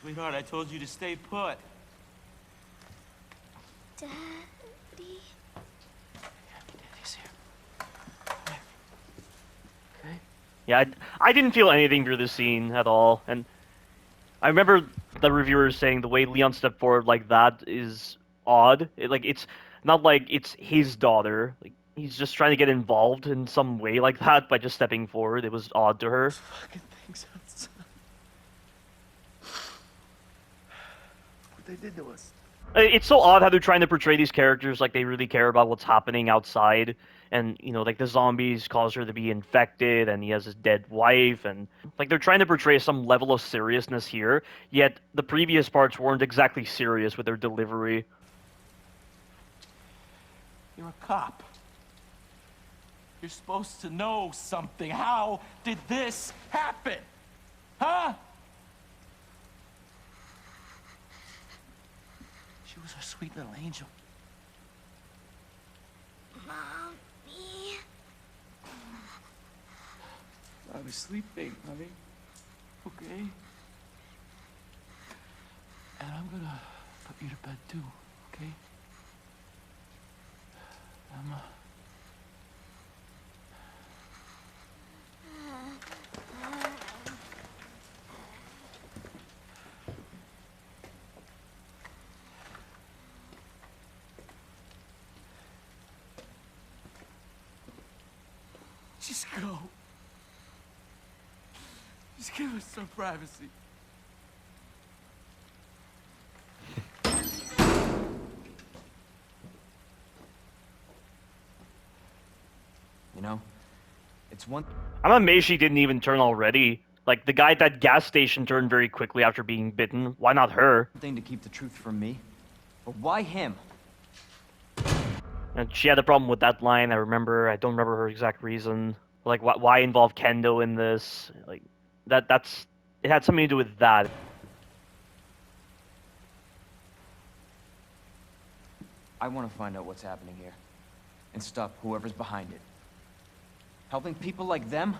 Sweetheart, I told you to stay put. Daddy? Daddy's here. Okay. Yeah, I didn't feel anything through this scene at all, and I remember the reviewers saying the way Leon stepped forward like that is odd. It's not like it's his daughter. Like, he's just trying to get involved in some way like that by just stepping forward. It was odd to her. Fucking things outside. What they did to us. It's so odd how they're trying to portray these characters like they really care about what's happening outside. And, you know, like the zombies cause her to be infected, and he has his dead wife, and like they're trying to portray some level of seriousness here, yet the previous parts weren't exactly serious with their delivery. You're a cop. You're supposed to know something. How did this happen? Huh? She was our sweet little angel. Mommy? I was sleeping, honey. Okay? And I'm gonna put you to bed too, okay? Emma. Just go. Just give us some privacy. You know, it's one... I'm amazed she didn't even turn already. Like, the guy at that gas station turned very quickly after being bitten. Why not her? thing to keep the truth from me. But why him? And she had a problem with that line, I remember. I don't remember her exact reason. Like, why involve Kendo in this? Like, that's... It had something to do with that. I want to find out what's happening here. And stop whoever's behind it. Helping people like them?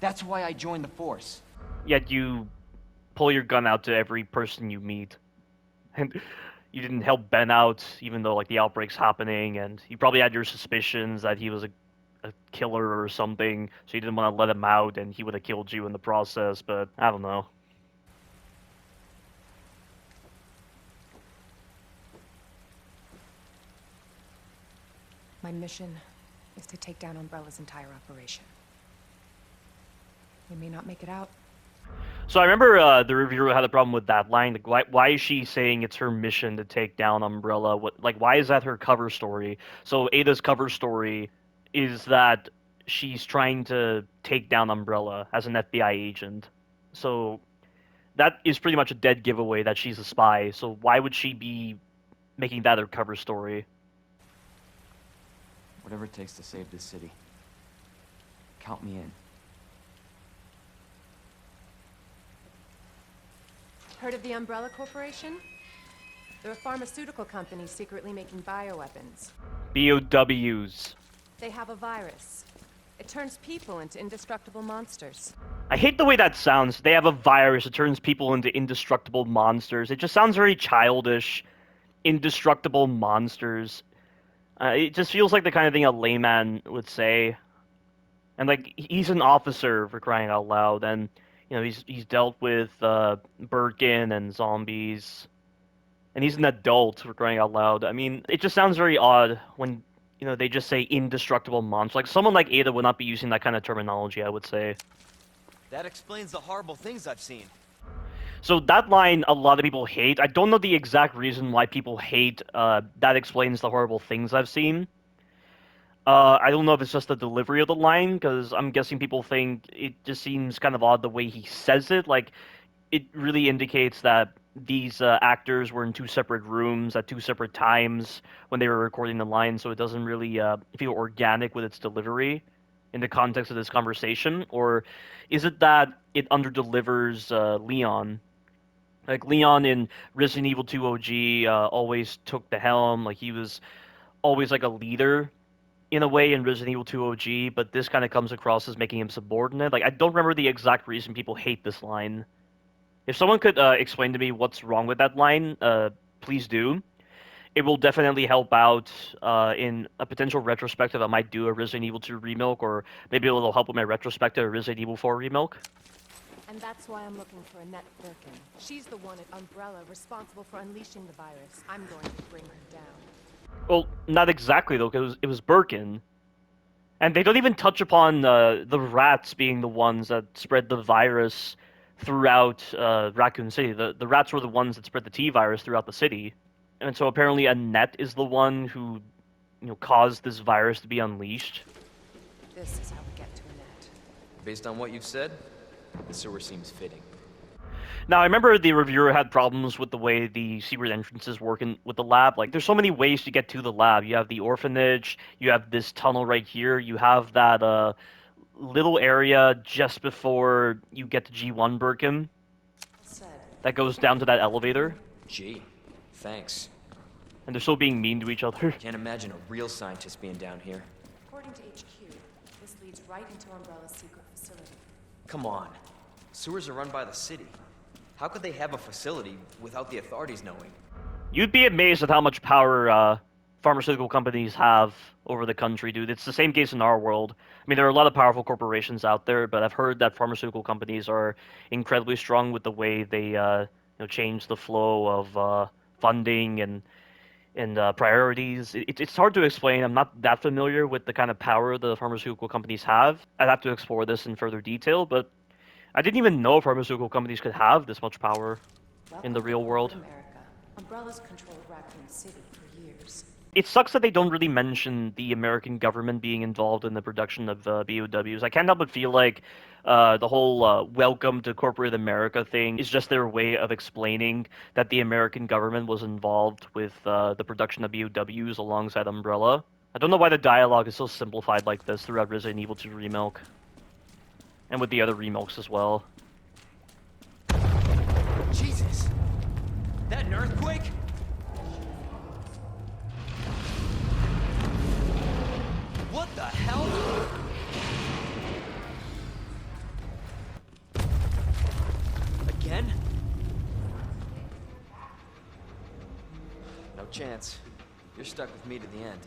That's why I joined the force. Yet you pull your gun out to every person you meet. And you didn't help Ben out, even though, like, the outbreak's happening, and you probably had your suspicions that he was a killer or something, so you didn't want to let him out, and he would have killed you in the process, but I don't know. My mission is to take down Umbrella's entire operation. We may not make it out. So I remember the reviewer had a problem with that line. Like, why is she saying it's her mission to take down Umbrella? Why is that her cover story? So Ada's cover story is that she's trying to take down Umbrella as an FBI agent. So that is pretty much a dead giveaway that she's a spy. So why would she be making that her cover story? Whatever it takes to save this city. Count me in. Heard of the Umbrella Corporation? They're a pharmaceutical company secretly making bioweapons. BOWs. They have a virus. It turns people into indestructible monsters. I hate the way that sounds. They have a virus that turns people into indestructible monsters. It just sounds very childish. Indestructible monsters. It just feels like the kind of thing a layman would say. And, like, he's an officer, for crying out loud, and, you know, he's dealt with Birkin and zombies. And he's an adult, for crying out loud. I mean, it just sounds very odd when, you know, they just say indestructible monster. Like, someone like Ada would not be using that kind of terminology, I would say. That explains the horrible things I've seen. So that line, a lot of people hate. I don't know the exact reason why people hate that explains the horrible things I've seen. I don't know if it's just the delivery of the line, because I'm guessing people think it just seems kind of odd the way he says it. Like, it really indicates that these actors were in two separate rooms at two separate times when they were recording the line, so it doesn't really feel organic with its delivery in the context of this conversation. Or is it that it underdelivers Leon? Like, Leon in Resident Evil 2 OG always took the helm, like, he was always like a leader in a way in Resident Evil 2 OG, but this kind of comes across as making him subordinate. Like, I don't remember the exact reason people hate this line. If someone could explain to me what's wrong with that line, please do. It will definitely help out in a potential retrospective. I might do a Resident Evil 2 Remilk, or maybe a little help with my retrospective of Resident Evil 4 Remilk. And that's why I'm looking for Annette Birkin. She's the one at Umbrella responsible for unleashing the virus. I'm going to bring her down. Well, not exactly, though, because it was Birkin. And they don't even touch upon the rats being the ones that spread the virus throughout Raccoon City. The rats were the ones that spread the T-virus throughout the city. And so apparently Annette is the one who, you know, caused this virus to be unleashed. This is how we get to Annette. Based on what you've said, the sewer seems fitting. Now, I remember the reviewer had problems with the way the secret entrances work with the lab. Like, there's so many ways to get to the lab. You have the orphanage, you have this tunnel right here, you have that little area just before you get to G1 Birkin that goes down to that elevator. Gee, thanks. And they're still being mean to each other. Can't imagine a real scientist being down here. According to HQ, this leads right into Umbrella's secret facility. Come on. Sewers are run by the city. How could they have a facility without the authorities knowing? You'd be amazed at how much power pharmaceutical companies have over the country, dude. It's the same case in our world. I mean, there are a lot of powerful corporations out there, but I've heard that pharmaceutical companies are incredibly strong with the way they change the flow of funding and and priorities. It's hard to explain. I'm not that familiar with the kind of power the pharmaceutical companies have. I'd have to explore this in further detail, but I didn't even know pharmaceutical companies could have this much power in the Welcome to real world. corporate America. Umbrella's controlled Raccoon City for years. It sucks that they don't really mention the American government being involved in the production of BOWs. I can't help but feel like the whole welcome to corporate America thing is just their way of explaining that the American government was involved with the production of BOWs alongside Umbrella. I don't know why the dialogue is so simplified like this throughout Resident Evil 2 Remilk. And with the other remakes as well. Jesus! That an earthquake? What the hell? Again? No chance. You're stuck with me to the end.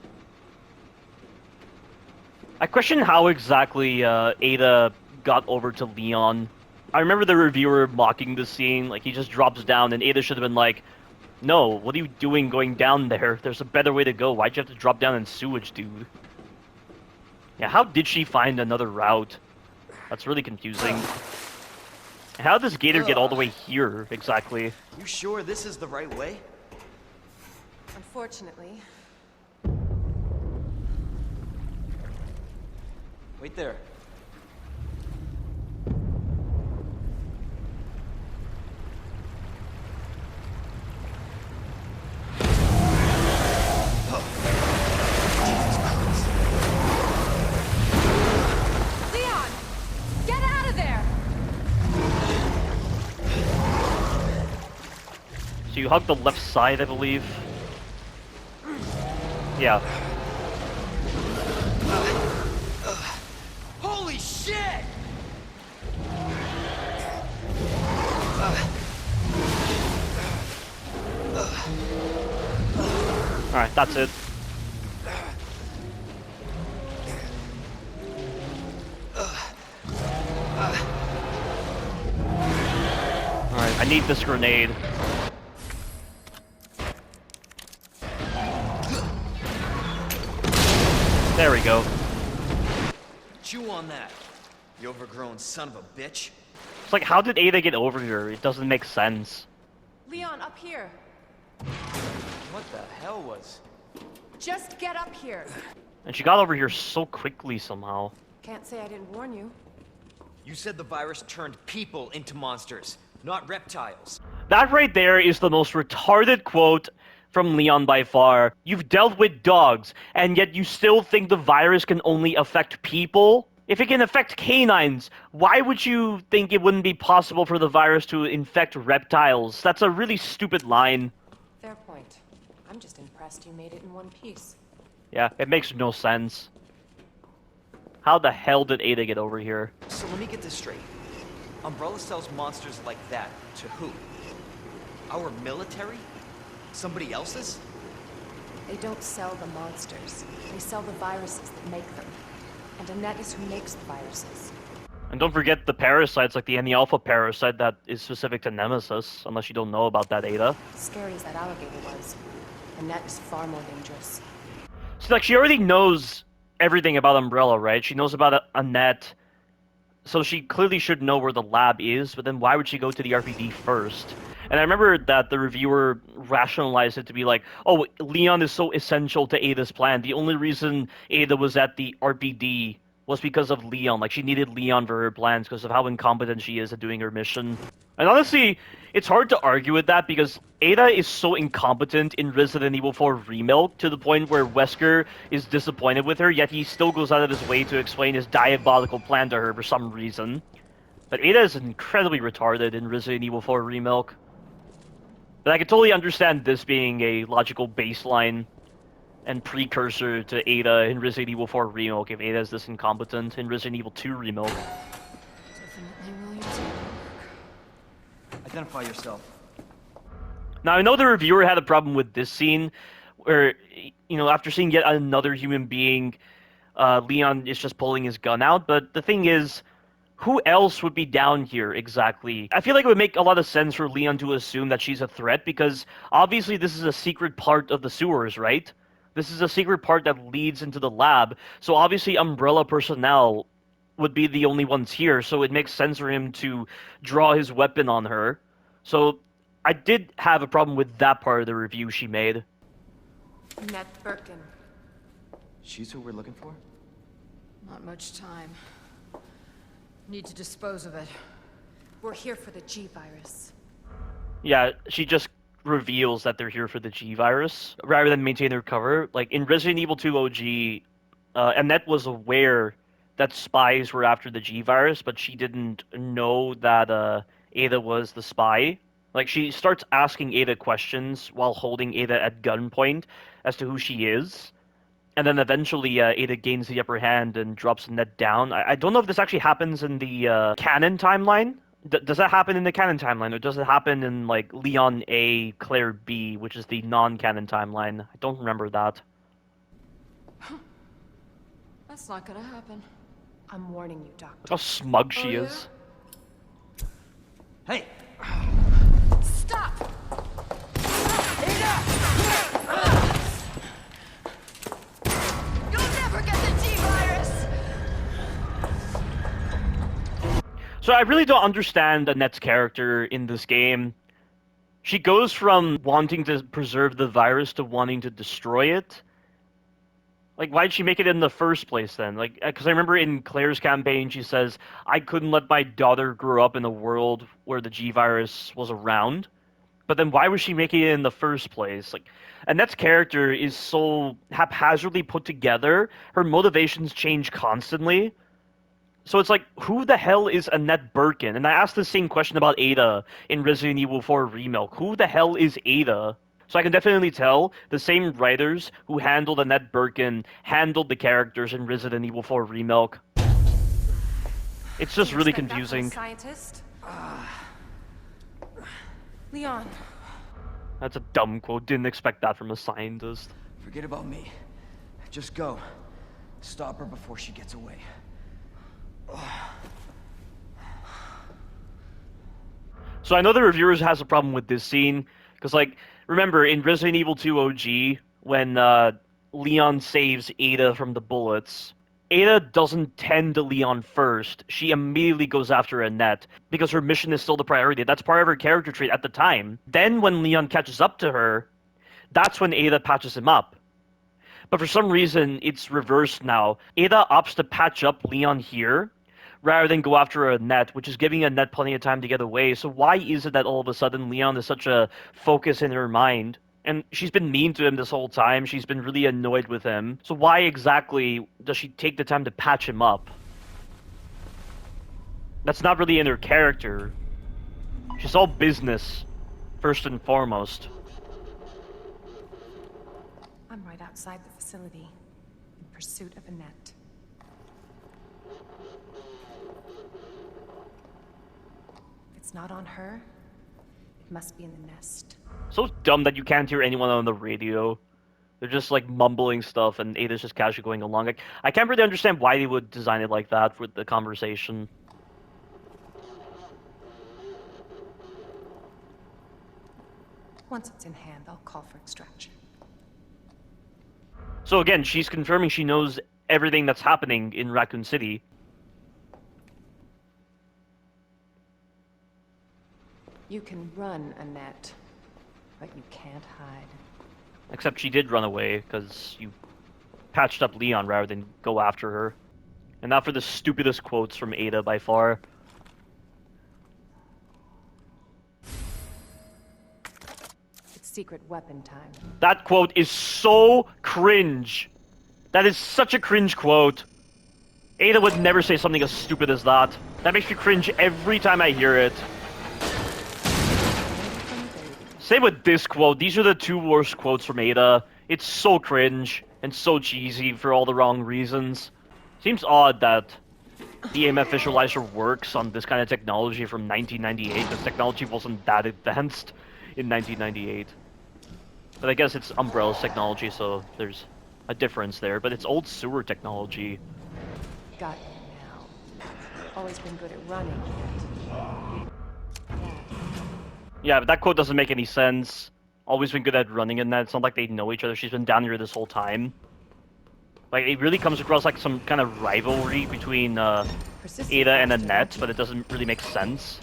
I question how exactly Ada got over to Leon. I remember the reviewer mocking the scene, like he just drops down and Ada should have been like, no, what are you doing going down there? There's a better way to go. Why'd you have to drop down in sewage, dude? Yeah, how did she find another route? That's really confusing. How did this gator get all the way here, exactly? You sure this is the right way? Unfortunately, Wait there. Leon, get out of there! So you hug the left side, I believe. Yeah. Holy shit! Alright, that's it. Alright, I need this grenade. There we go. Chew on that, you overgrown son of a bitch. It's like, how did Ada get over here? It doesn't make sense. Leon, up here. What the hell was... Just get up here. And she got over here so quickly somehow. Can't say I didn't warn you. You said the virus turned people into monsters, not reptiles. That right there is the most retarded quote from Leon by far. You've dealt with dogs, and yet you still think the virus can only affect people? If it can affect canines, why would you think it wouldn't be possible for the virus to infect reptiles? That's a really stupid line. Fair point. I'm just impressed you made it in one piece. Yeah, it makes no sense. How the hell did Ada get over here? So let me get this straight. Umbrella sells monsters like that to who? Our military? Somebody else's? They don't sell the monsters. They sell the viruses that make them. And Annette is who makes the viruses. And don't forget the parasites, like the Anti-Alpha parasite that is specific to Nemesis, unless you don't know about that, Ada. Scary as that alligator was, Annette is far more dangerous. So, like, she already knows everything about Umbrella, right? She knows about Annette, so she clearly should know where the lab is, but then why would she go to the RPD first? And I remember that the reviewer rationalized it to be like, oh, Leon is so essential to Ada's plan. The only reason Ada was at the RPD was because of Leon. Like, she needed Leon for her plans because of how incompetent she is at doing her mission. And honestly, it's hard to argue with that because Ada is so incompetent in Resident Evil 4 Remilk to the point where Wesker is disappointed with her, yet he still goes out of his way to explain his diabolical plan to her for some reason. But Ada is incredibly retarded in Resident Evil 4 Remilk. But I can totally understand this being a logical baseline and precursor to Ada in Resident Evil 4 Remilk if Ada is this incompetent in Resident Evil 2 Remilk. Definitely Williams. Identify yourself. Now, I know the reviewer had a problem with this scene, where, you know, after seeing yet another human being, Leon is just pulling his gun out, but the thing is, who else would be down here exactly? I feel like it would make a lot of sense for Leon to assume that she's a threat because obviously this is a secret part of the sewers, right? This is a secret part that leads into the lab. So obviously Umbrella personnel would be the only ones here, so it makes sense for him to draw his weapon on her. So I did have a problem with that part of the review she made. Annette Birkin. She's who we're looking for? Not much time. Need to dispose of it. We're here for the G-Virus. Yeah, she just reveals that they're here for the G-Virus, rather than maintain their cover. Like, in Resident Evil 2 OG, Annette was aware that spies were after the G-Virus, but she didn't know that Ada was the spy. Like, she starts asking Ada questions while holding Ada at gunpoint as to who she is. And then eventually Ada gains the upper hand and drops Annette down. I don't know if this actually happens in the canon timeline. Does that happen in the canon timeline, or does it happen in, like, Leon A, Claire B, which is the non-canon timeline? I don't remember that. That's not gonna happen. I'm warning you, Doctor. Look how smug she is. Hey! Stop! You'll never get the G-Virus! So I really don't understand Annette's character in this game. She goes from wanting to preserve the virus to wanting to destroy it. Like, why'd she make it in the first place then? Like, because I remember in Claire's campaign, she says, I couldn't let my daughter grow up in a world where the G-Virus was around. But then why was she making it in the first place? Like, Annette's character is so haphazardly put together. Her motivations change constantly. So it's like, who the hell is Annette Birkin? And I asked the same question about Ada in Resident Evil 4 Remilk. Who the hell is Ada? So I can definitely tell the same writers who handled Annette Birkin handled the characters in Resident Evil 4 Remilk. It's just really confusing. Scientist? Leon. That's a dumb quote. Didn't expect that from a scientist. Forget about me. Just go. Stop her before she gets away. So I know the reviewers has a problem with this scene, because, like, remember in Resident Evil 2 OG, when Leon saves Ada from the bullets, Ada doesn't tend to Leon first. She immediately goes after Annette, because her mission is still the priority. That's part of her character trait at the time. Then when Leon catches up to her, that's when Ada patches him up. But for some reason, it's reversed now. Ada opts to patch up Leon here, rather than go after Annette, which is giving Annette plenty of time to get away. So why is it that all of a sudden Leon is such a focus in her mind? And she's been mean to him this whole time. She's been really annoyed with him. So why exactly does she take the time to patch him up? That's not really in her character. She's all business, first and foremost. I'm right outside the facility, in pursuit of Annette. If it's not on her, it must be in the nest. So dumb that you can't hear anyone on the radio. They're just, like, mumbling stuff, and Ada's just casually going along. Like, I can't really understand why they would design it like that with the conversation. Once it's in hand, I'll call for extraction. So again, she's confirming she knows everything that's happening in Raccoon City. You can run, Annette, but you can't hide. Except she did run away, because you patched up Leon rather than go after her. And now for the stupidest quotes from Ada by far. It's secret weapon time. That quote is so cringe. That is such a cringe quote. Ada would never say something as stupid as that. That makes me cringe every time I hear it. Same with this quote. These are the two worst quotes from Ada. It's so cringe and so cheesy for all the wrong reasons. Seems odd that the EMF visualizer works on this kind of technology from 1998, because technology wasn't that advanced in 1998. But I guess it's Umbrella's technology, so there's a difference there. But it's old sewer technology. Got you now. always been good at running. Yeah, but that quote doesn't make any sense. Always been good at running in that. It's not like they know each other. She's been down here this whole time. Like, it really comes across like some kind of rivalry between Ada and Annette, but it doesn't really make sense.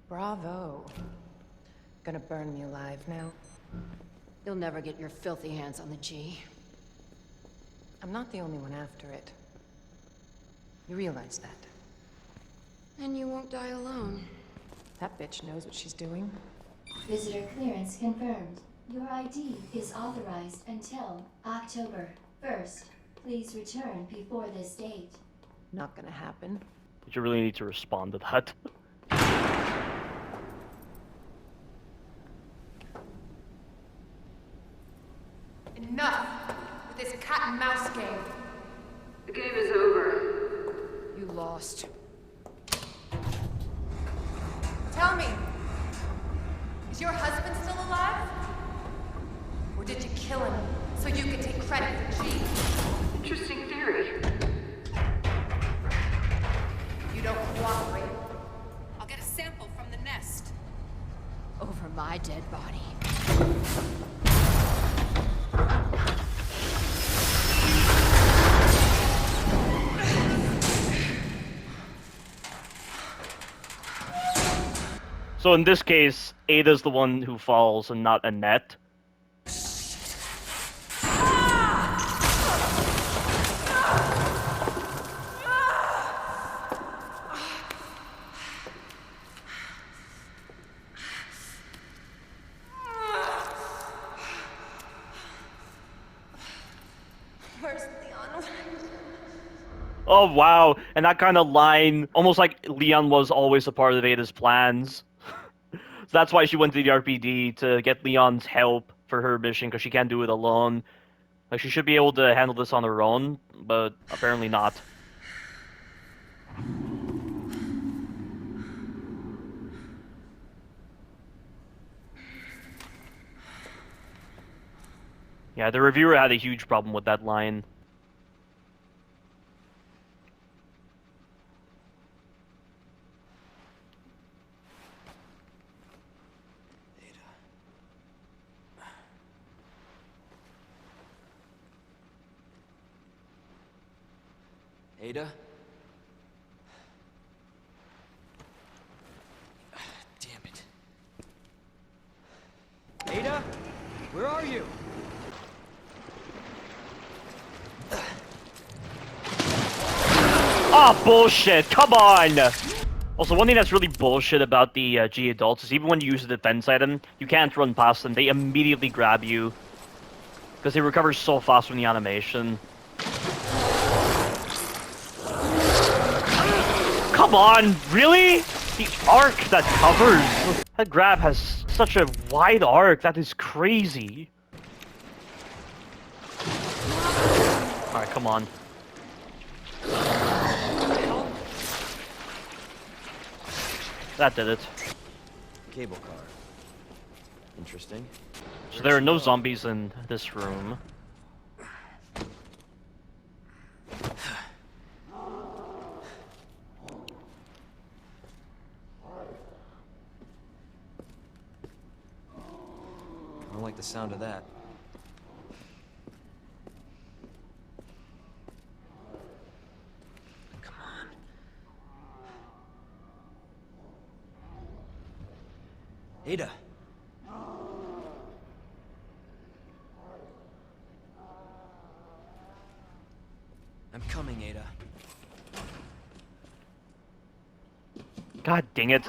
Bravo. Gonna burn me alive now. You'll never get your filthy hands on the G. I'm not the only one after it. You realize that? And you won't die alone. That bitch knows what she's doing. Visitor clearance confirmed. Your ID is authorized until October 1st. Please return before this date. Not gonna happen. Did you really need to respond to that? Enough with this cat and mouse game. The game is over. You lost. Tell me, is your husband still alive? Or did you kill him so you could take credit for G? Interesting theory. You don't cooperate. I'll get a sample from the nest. Over my dead body. So in this case, Ada's the one who falls and not Annette. Where's Leon? Oh wow, and that kind of line, almost like Leon was always a part of Ada's plans. So that's why she went to the RPD, to get Leon's help for her mission, because she can't do it alone. Like, she should be able to handle this on her own, but apparently not. Yeah, the reviewer had a huge problem with that line. Ada? Damn it. Ada? Where are you? Ah, bullshit! Come on! Also, one thing that's really bullshit about the G adults is even when you use a defense item, you can't run past them. They immediately grab you. Because they recover so fast from the animation. Come on, really? The arc that covers. That grab has such a wide arc. That is crazy. Alright, come on. That did it. Cable car. Interesting. So there are no zombies in this room. I don't like the sound of that. Come on. Ada. I'm coming, Ada. God dang it.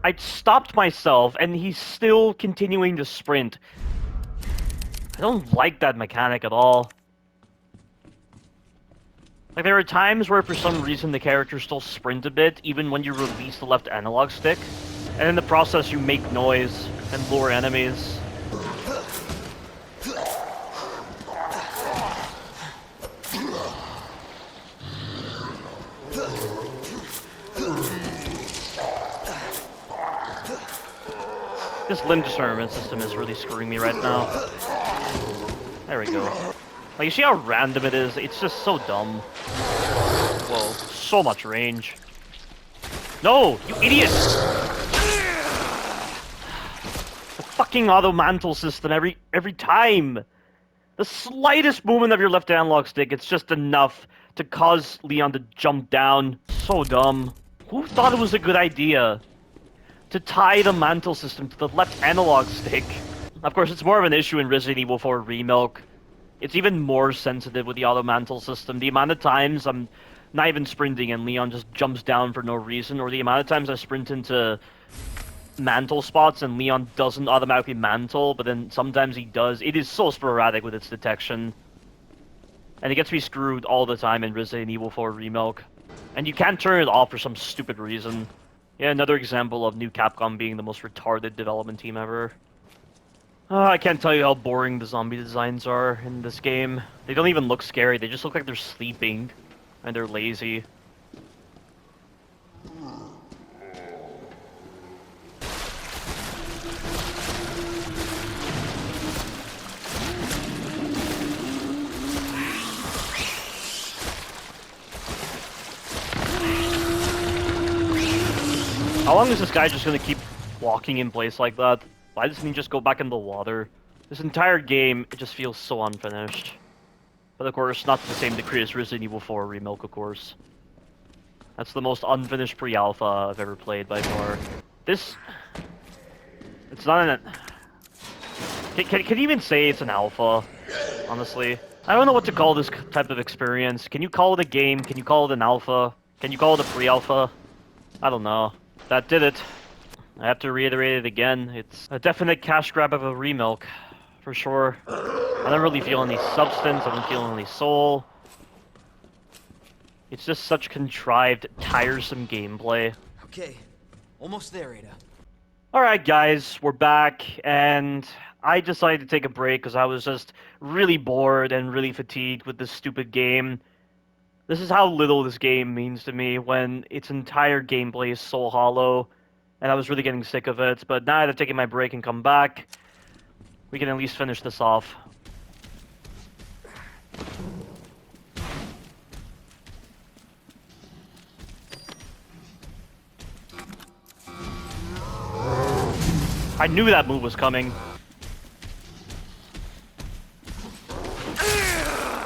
I stopped myself, and he's still continuing to sprint. I don't like that mechanic at all. Like, there are times where for some reason the characters still sprint a bit, even when you release the left analog stick. And in the process you make noise and lure enemies. This limb discernment system is really screwing me right now. There we go. Like, you see how random it is? It's just so dumb. Whoa, so much range. No, you idiot! The fucking auto mantle system every time. The slightest movement of your left analog stick, it's just enough to cause Leon to jump down. So dumb. Who thought it was a good idea to tie the mantle system to the left analog stick? Of course, it's more of an issue in Resident Evil 4 Remilk. It's even more sensitive with the auto mantle system. The amount of times I'm not even sprinting and Leon just jumps down for no reason, or the amount of times I sprint into mantle spots and Leon doesn't automatically mantle, but then sometimes he does. It is so sporadic with its detection. And it gets me screwed all the time in Resident Evil 4 Remilk. And you can't turn it off for some stupid reason. Yeah, another example of New Capcom being the most retarded development team ever. I can't tell you how boring the zombie designs are in this game. They don't even look scary, they just look like they're sleeping. And they're lazy. How long is this guy just gonna keep walking in place like that? Why doesn't he just go back in the water? This entire game, it just feels so unfinished. But of course, not to the same degree as Resident Evil 4 Remilk, of course. That's the most unfinished pre-alpha I've ever played by far. This... It's not an... Can you even say it's an alpha? Honestly. I don't know what to call this type of experience. Can you call it a game? Can you call it an alpha? Can you call it a pre-alpha? I don't know. That did it. I have to reiterate it again. It's a definite cash grab of a Remilk. For sure. I don't really feel any substance. I don't feel any soul. It's just such contrived, tiresome gameplay. Okay, almost there, Ada. Alright guys, we're back, and I decided to take a break because I was just really bored and really fatigued with this stupid game. This is how little this game means to me when its entire gameplay is so hollow, and I was really getting sick of it. But now that I've taken my break and come back, we can at least finish this off. I knew that move was coming.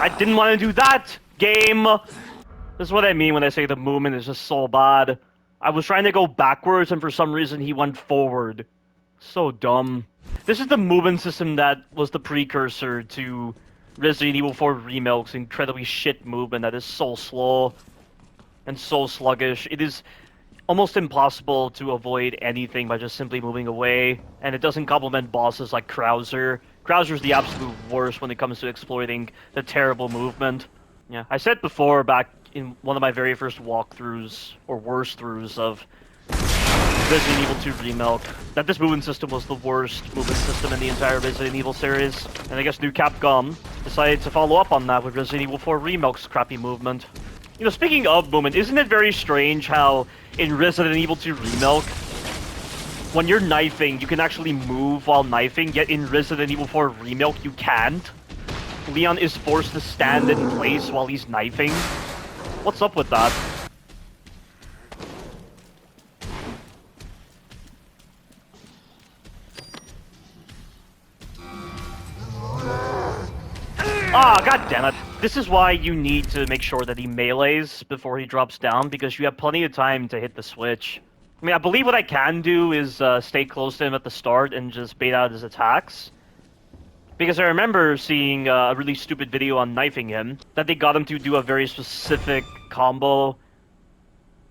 I didn't want to do that, game! This is what I mean when I say the movement is just so bad. I was trying to go backwards and for some reason he went forward. So dumb. This is the movement system that was the precursor to Resident Evil 4 Remilk's incredibly shit movement that is so slow and so sluggish. It is almost impossible to avoid anything by just simply moving away, and it doesn't complement bosses like Krauser. Krauser's the absolute worst when it comes to exploiting the terrible movement. Yeah, I said before back in one of my very first walkthroughs, or worst throughs of Resident Evil 2 Remilk, that this movement system was the worst movement system in the entire Resident Evil series. And I guess New Capcom decided to follow up on that with Resident Evil 4 Remilk's crappy movement. You know, speaking of movement, isn't it very strange how in Resident Evil 2 Remilk, when you're knifing, you can actually move while knifing, yet in Resident Evil 4 Remilk, you can't? Leon is forced to stand in place while he's knifing. What's up with that? Ah, god damn it. This is why you need to make sure that he melees before he drops down, because you have plenty of time to hit the switch. I mean, I believe what I can do is stay close to him at the start and just bait out his attacks. Because I remember seeing a really stupid video on knifing him, that they got him to do a very specific combo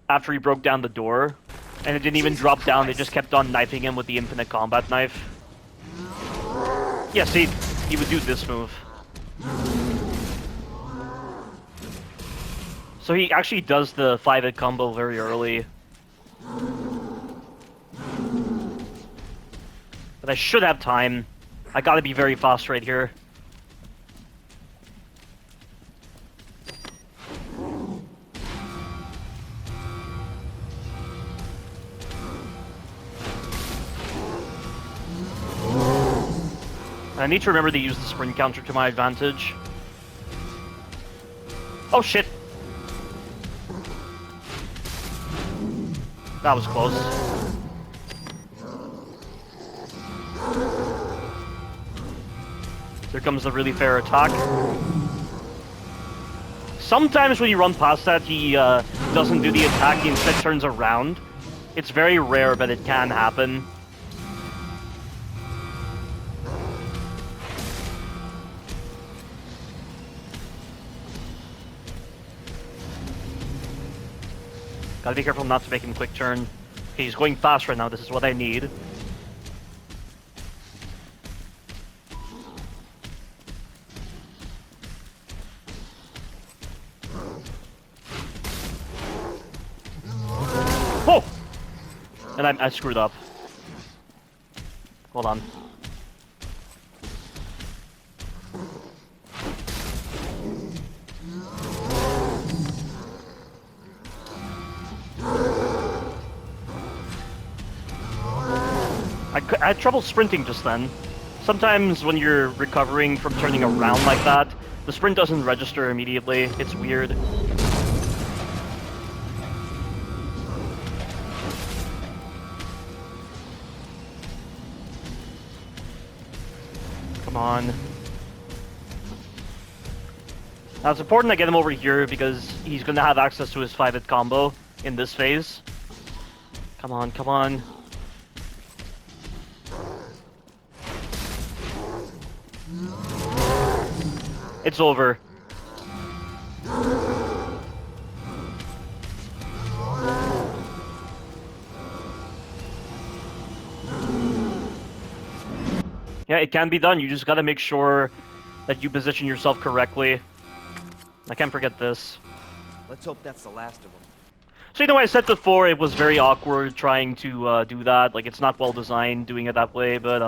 after he broke down the door. And it didn't even drop down, they just kept on knifing him with the infinite combat knife. Yeah, see, he would do this move. So he actually does the 5-hit combo very early. But I should have time. I gotta be very fast right here. I need to remember to use the sprint counter to my advantage. Oh shit! That was close. Here comes the really fair attack. Sometimes when you run past that, he doesn't do the attack, he instead turns around. It's very rare, but it can happen. Gotta be careful not to make him quick turn. Okay, he's going fast right now, this is what I need. Oh! And I screwed up. Hold on. I had trouble sprinting just then. Sometimes when you're recovering from turning around like that, the sprint doesn't register immediately. It's weird. Come on. Now it's important I get him over here because he's gonna have access to his 5-hit combo in this phase. Come on, come on. It's over. Yeah, it can be done. You just gotta make sure that you position yourself correctly. I can't forget this. Let's hope that's the last of them. So you know, I said before it was very awkward trying to do that. Like, it's not well designed doing it that way, but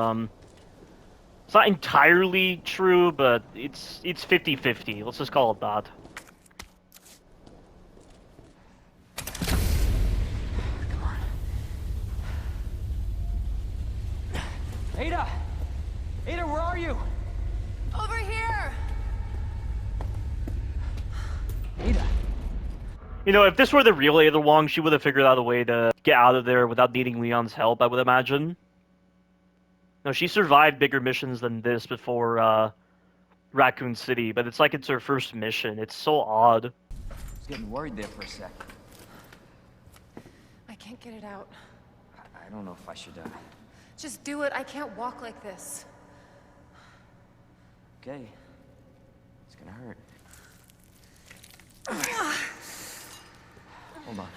it's not entirely true, but it's 50-50. Let's just call it that. Come on. Ada! Ada, where are you? Over here! Ada. You know, if this were the real Ada Wong, she would have figured out a way to get out of there without needing Leon's help, I would imagine. No, she survived bigger missions than this before Raccoon City, but it's like it's her first mission. It's so odd. I was getting worried there for a sec. I can't get it out. I don't know if I should, Just do it. I can't walk like this. Okay. It's gonna hurt. Hold on.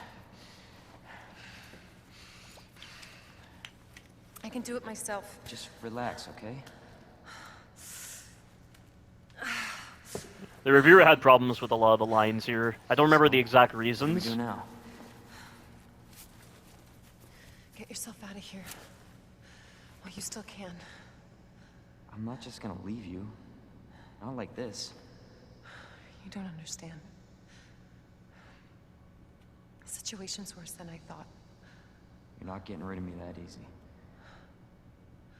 I can do it myself. Just relax, okay? The reviewer had problems with a lot of the lines here. I don't remember the exact What do we reasons. do now? Get yourself out of here. While you still can. I'm not just gonna leave you. Not like this. You don't understand. The situation's worse than I thought. You're not getting rid of me that easy.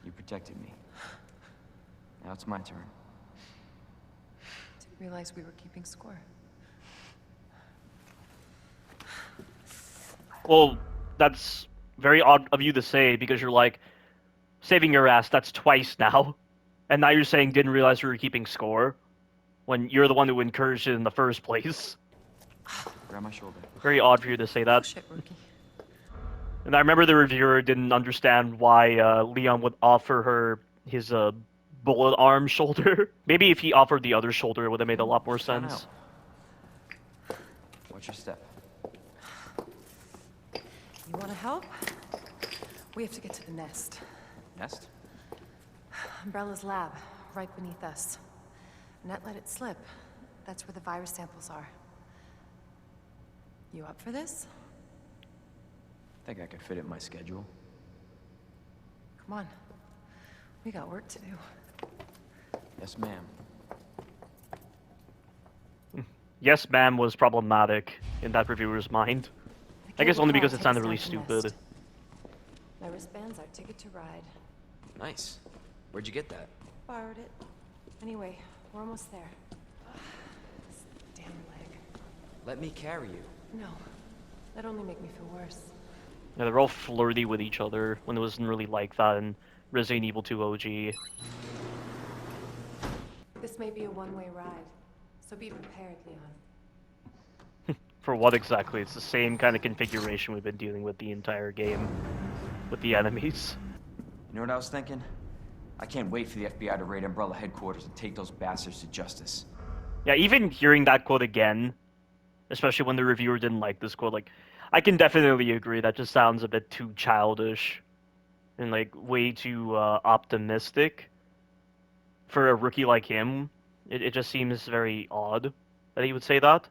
You protected me. Now it's my turn. Didn't realize we were keeping score. Well, that's very odd of you to say, because you're like, saving your ass, that's twice now. And now you're saying didn't realize we were keeping score, when you're the one who encouraged it in the first place. Grab my shoulder. Very odd for you to say that. Shit, rookie. And I remember the reviewer didn't understand why Leon would offer her his bullet arm shoulder. Maybe if he offered the other shoulder, it would have made a lot more Down sense. out. Watch your step. You want to help? We have to get to the nest. Nest? Umbrella's lab, right beneath us. Net let it slip. That's where the virus samples are. You up for this? I think I could fit it in my schedule. Come on. We got work to do. Yes, ma'am. Yes, ma'am was problematic in that reviewer's mind. I guess only because it sounded really stupid. My wristband's our ticket to ride. Nice. Where'd you get that? Borrowed it. Anyway, we're almost there. Ugh, this damn leg. Let me carry you. No, that'd only make me feel worse. Yeah, they're all flirty with each other when it wasn't really like that in Resident Evil 2 OG. This may be a one-way ride, so be prepared, Leon. For what exactly? It's the same kind of configuration we've been dealing with the entire game with the enemies. You know what I was thinking? I can't wait for the FBI to raid Umbrella headquarters and take those bastards to justice. Yeah, even hearing that quote again, especially when the reviewer didn't like this quote, like, I can definitely agree that just sounds a bit too childish and, like, way too optimistic for a rookie like him. It just seems very odd that he would say that.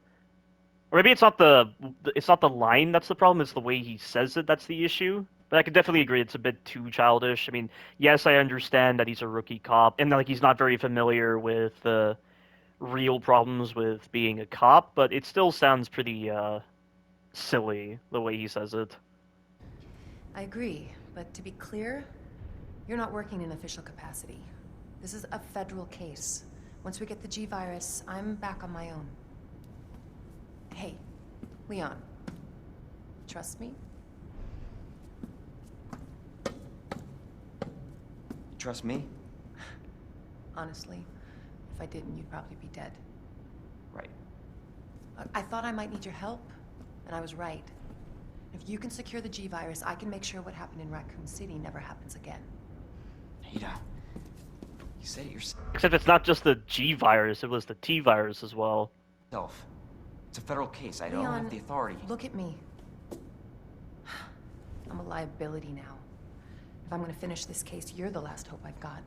Or maybe it's not the line that's the problem, it's the way he says it that's the issue. But I could definitely agree it's a bit too childish. I mean, yes, I understand that he's a rookie cop and like he's not very familiar with the real problems with being a cop, but it still sounds pretty silly the way he says it. I agree, but to be clear, you're not working in official capacity. This is a federal case. Once we get the G-Virus, I'm back on my own. Hey, Leon. Trust me? Trust me? Honestly, if I didn't, you'd probably be dead. Right. I thought I might need your help, and I was right. If you can secure the G-Virus, I can make sure what happened in Raccoon City never happens again. Ada, you said it yourself. Except it's not just the G virus, it was the T virus as well. It's a federal case. I don't Leon, have the authority. Look at me. I'm a liability now. If I'm gonna finish this case, you're the last hope I've got.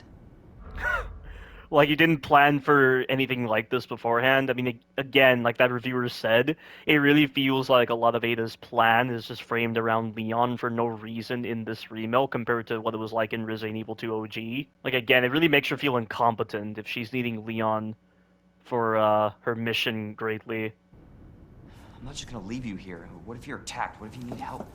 Like, you didn't plan for anything like this beforehand. I mean, again, like that reviewer said, it really feels like a lot of Ada's plan is just framed around Leon for no reason in this remake compared to what it was like in Resident Evil 2 OG. Like, again, it really makes her feel incompetent if she's needing Leon for her mission greatly. I'm not just gonna leave you here. What if you're attacked? What if you need help?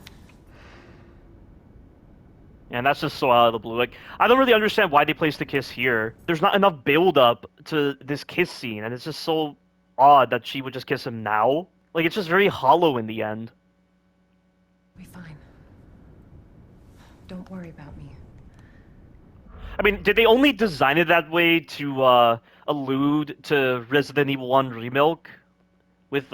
And that's just so out of the blue. Like, I don't really understand why they placed the kiss here. There's not enough build-up to this kiss scene, and it's just so odd that she would just kiss him now. Like, it's just very hollow in the end. Be fine. Don't worry about me. I mean, did they only design it that way to allude to Resident Evil 1 Remilk? With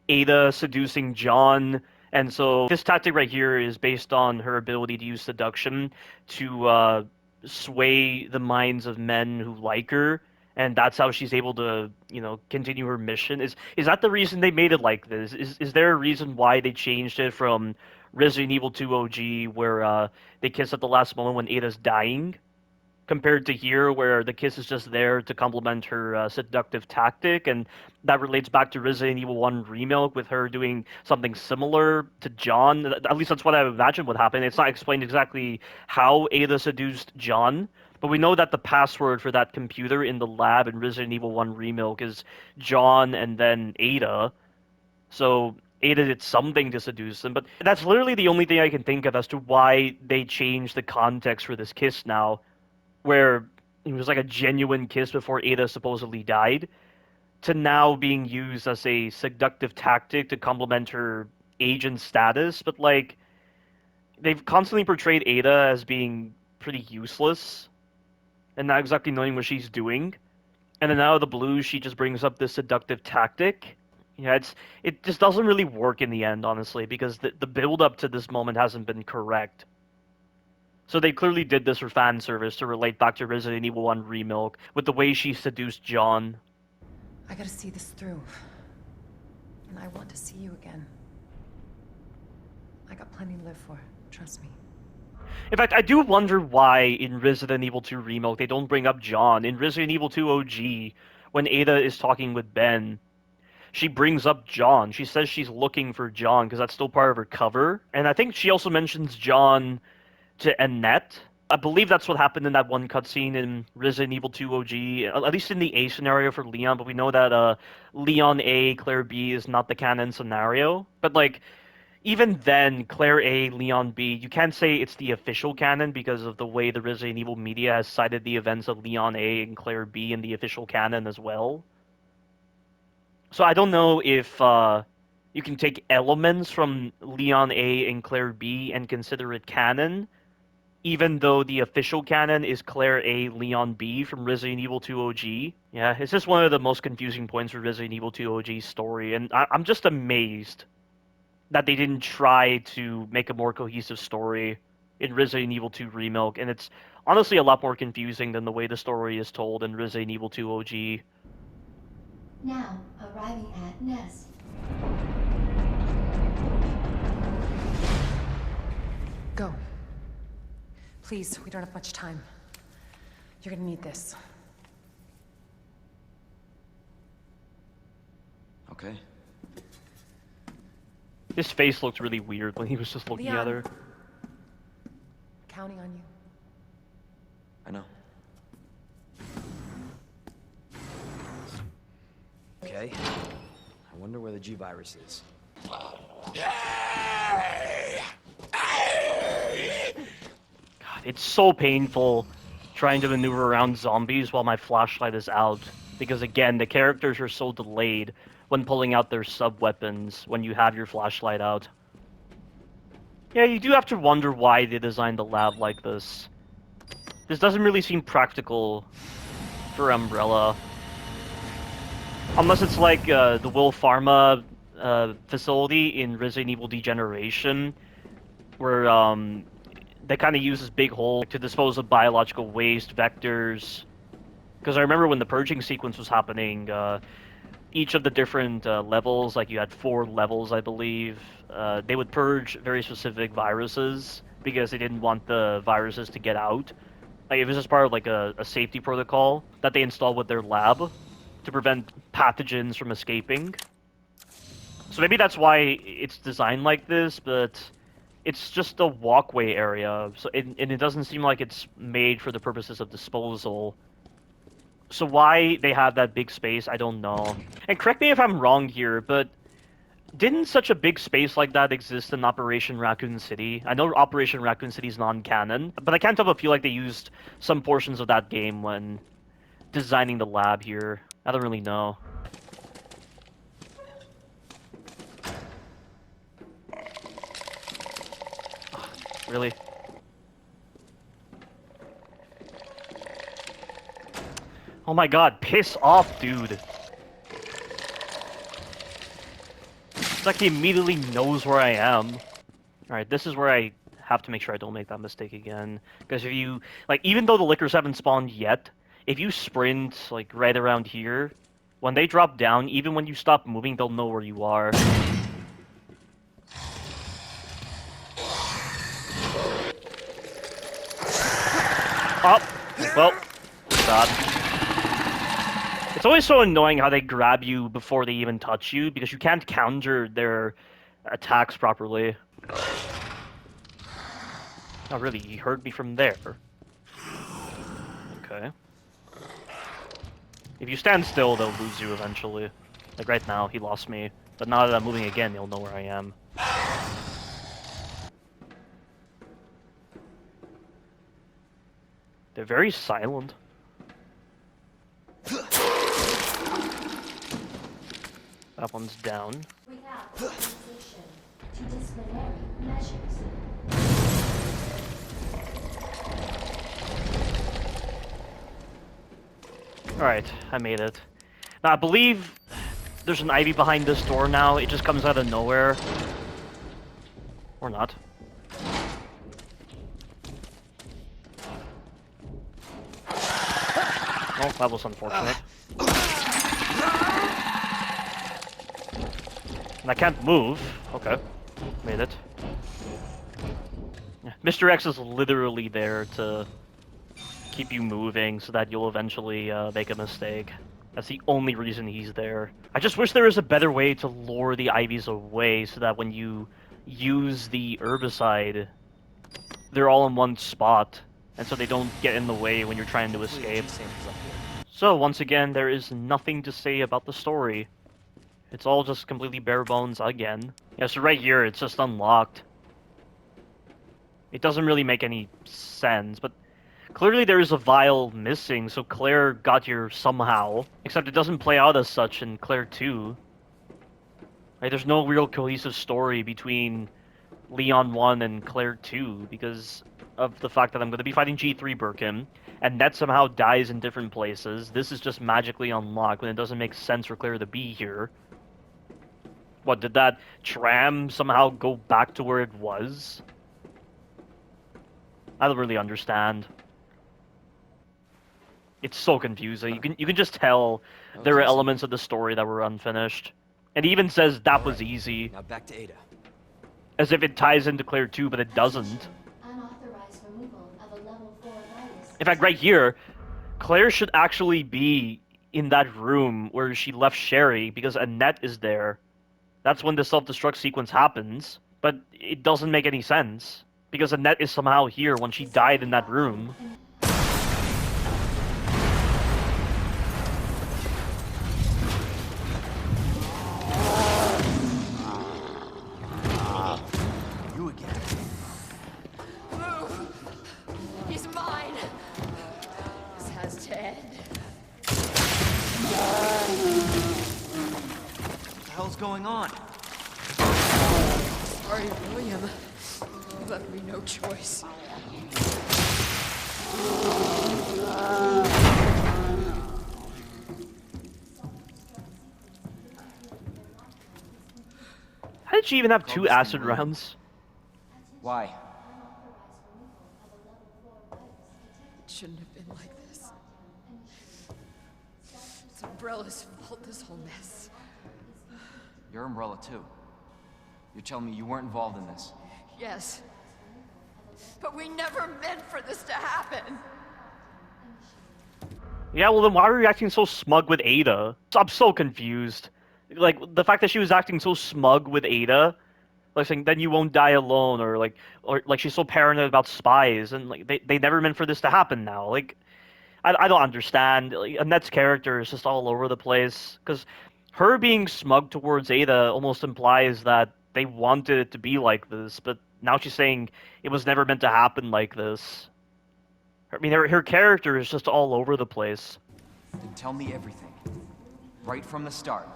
Ada seducing John, and so this tactic right here is based on her ability to use seduction to sway the minds of men who like her, and that's how she's able to, you know, continue her mission. Is that the reason they made it like this? Is there a reason why they changed it from Resident Evil 2 OG, where they kiss at the last moment when Ada's dying, compared to here, where the kiss is just there to complement her seductive tactic, and that relates back to Resident Evil 1 Remake with her doing something similar to John. At least that's what I imagine would happen. It's not explained exactly how Ada seduced John, but we know that the password for that computer in the lab in Resident Evil 1 Remake is John and then Ada. So Ada did something to seduce them, but that's literally the only thing I can think of as to why they changed the context for this kiss now, where it was like a genuine kiss before Ada supposedly died, to now being used as a seductive tactic to complement her agent status. But like, they've constantly portrayed Ada as being pretty useless and not exactly knowing what she's doing. And then out of the blue, she just brings up this seductive tactic. Yeah, it just doesn't really work in the end, honestly, because the build up to this moment hasn't been correct. So they clearly did this for fan service to relate back to Resident Evil 1 Remake with the way she seduced John. I gotta see this through. And I want to see you again. I got plenty to live for, trust me. In fact, I do wonder why in Resident Evil 2 Remake they don't bring up John. In Resident Evil 2 OG, when Ada is talking with Ben, she brings up John. She says she's looking for John because that's still part of her cover. And I think she also mentions John to Annette. I believe that's what happened in that one cutscene in Resident Evil 2 OG, at least in the A scenario for Leon, but we know that Leon A, Claire B is not the canon scenario. But like, even then, Claire A, Leon B, you can't say it's the official canon because of the way the Resident Evil media has cited the events of Leon A and Claire B in the official canon as well. So I don't know if you can take elements from Leon A and Claire B and consider it canon, even though the official canon is Claire A, Leon B from Resident Evil 2 OG. Yeah, it's just one of the most confusing points for Resident Evil 2 OG's story, and I'm just amazed that they didn't try to make a more cohesive story in Resident Evil 2 Remilk, and it's honestly a lot more confusing than the way the story is told in Resident Evil 2 OG. Now arriving at Nest. Go. Please, we don't have much time. You're gonna need this. Okay. His face looked really weird when he was just looking at her. Counting on you. I know. Okay. I wonder where the G-Virus is. God, it's so painful trying to maneuver around zombies while my flashlight is out. Because again, the characters are so delayed when pulling out their sub-weapons when you have your flashlight out. Yeah, you do have to wonder why they designed the lab like this. This doesn't really seem practical for Umbrella. Unless it's like the Will Pharma facility in Resident Evil Degeneration, where they kind of use this big hole to dispose of biological waste, vectors. Because I remember when the purging sequence was happening, each of the different levels, like you had 4 levels, I believe, they would purge very specific viruses because they didn't want the viruses to get out. Like, it was just part of like a safety protocol that they installed with their lab to prevent pathogens from escaping. So maybe that's why it's designed like this, but it's just a walkway area, so and it doesn't seem like it's made for the purposes of disposal. So why they have that big space, I don't know. And correct me if I'm wrong here, but didn't such a big space like that exist in Operation Raccoon City? I know Operation Raccoon City is non-canon, but I can't help but feel like they used some portions of that game when designing the lab here. I don't really know. Really? Oh my god, piss off, dude. It's like he immediately knows where I am. Alright, this is where I have to make sure I don't make that mistake again. Because if you, like, even though the lickers haven't spawned yet, if you sprint, like, right around here, when they drop down, even when you stop moving, they'll know where you are. Oh! Well, God. It's always so annoying how they grab you before they even touch you, because you can't counter their attacks properly. Oh, really? He heard me from there. Okay. If you stand still, they'll lose you eventually. Like right now, he lost me. But now that I'm moving again, he'll know where I am. They're very silent. That one's down. Without authorization to disciplinary measures. Alright, I made it. Now, I believe there's an ivy behind this door now. It just comes out of nowhere. Or not. Oh, that was unfortunate. And I can't move. Okay. Made it. Yeah, Mr. X is literally there to keep you moving so that you'll eventually make a mistake. That's the only reason he's there. I just wish there was a better way to lure the ivies away so that when you use the herbicide, they're all in one spot, and so they don't get in the way when you're trying to escape. So, once again, there is nothing to say about the story. It's all just completely bare bones again. Yeah, so right here, it's just unlocked. It doesn't really make any sense, but clearly there is a vial missing, so Claire got here somehow. Except it doesn't play out as such in Claire 2. Right, there's no real cohesive story between Leon 1 and Claire 2 because of the fact that I'm going to be fighting G3 Birkin, and Ned somehow dies in different places. This is just magically unlocked when it doesn't make sense for Claire to be here. What, did that tram somehow go back to where it was? I don't really understand. It's so confusing. You can just tell there are elements of the story that were unfinished. It even says that was easy. Now back to Ada. As if it ties into Claire 2, but it doesn't. Unauthorized removal of a level 4 virus. In fact, right here, Claire should actually be in that room where she left Sherry, because Annette is there. That's when the self-destruct sequence happens, but it doesn't make any sense, because Annette is somehow here when she died in that room. You again. Move! He's mine! This has to end. What the hell's going on? Sorry, William. You left me no choice. How did she even have 2 acid rounds? Why? It shouldn't have been like this. It's Umbrella's fault, this whole mess. You're Umbrella too. You're telling me you weren't involved in this? Yes. But we never meant for this to happen. Yeah, well then why are you acting so smug with Ada? I'm so confused. Like, the fact that she was acting so smug with Ada, like saying, then you won't die alone, or like she's so paranoid about spies, and like they never meant for this to happen now. Like, I don't understand. Like, Annette's character is just all over the place, because her being smug towards Ada almost implies that they wanted it to be like this, but now she's saying it was never meant to happen like this. I mean, her character is just all over the place. Then tell me everything. Right from the start.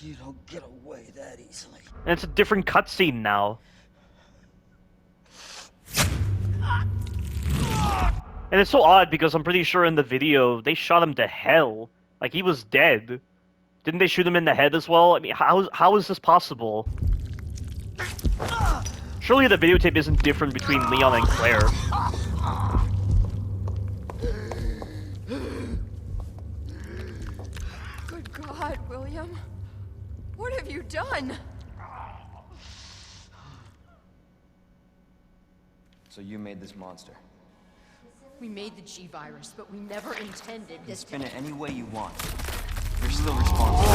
You don't get away that easily. And it's a different cutscene now. And it's so odd because I'm pretty sure in the video they shot him to hell. Like, he was dead. Didn't they shoot him in the head as well? I mean, how is this possible? Surely the videotape isn't different between Leon and Claire. Good God, William. What have you done? So you made this monster. We made the G-Virus, but we never intended You can this spin it any way you want. You're still responsible.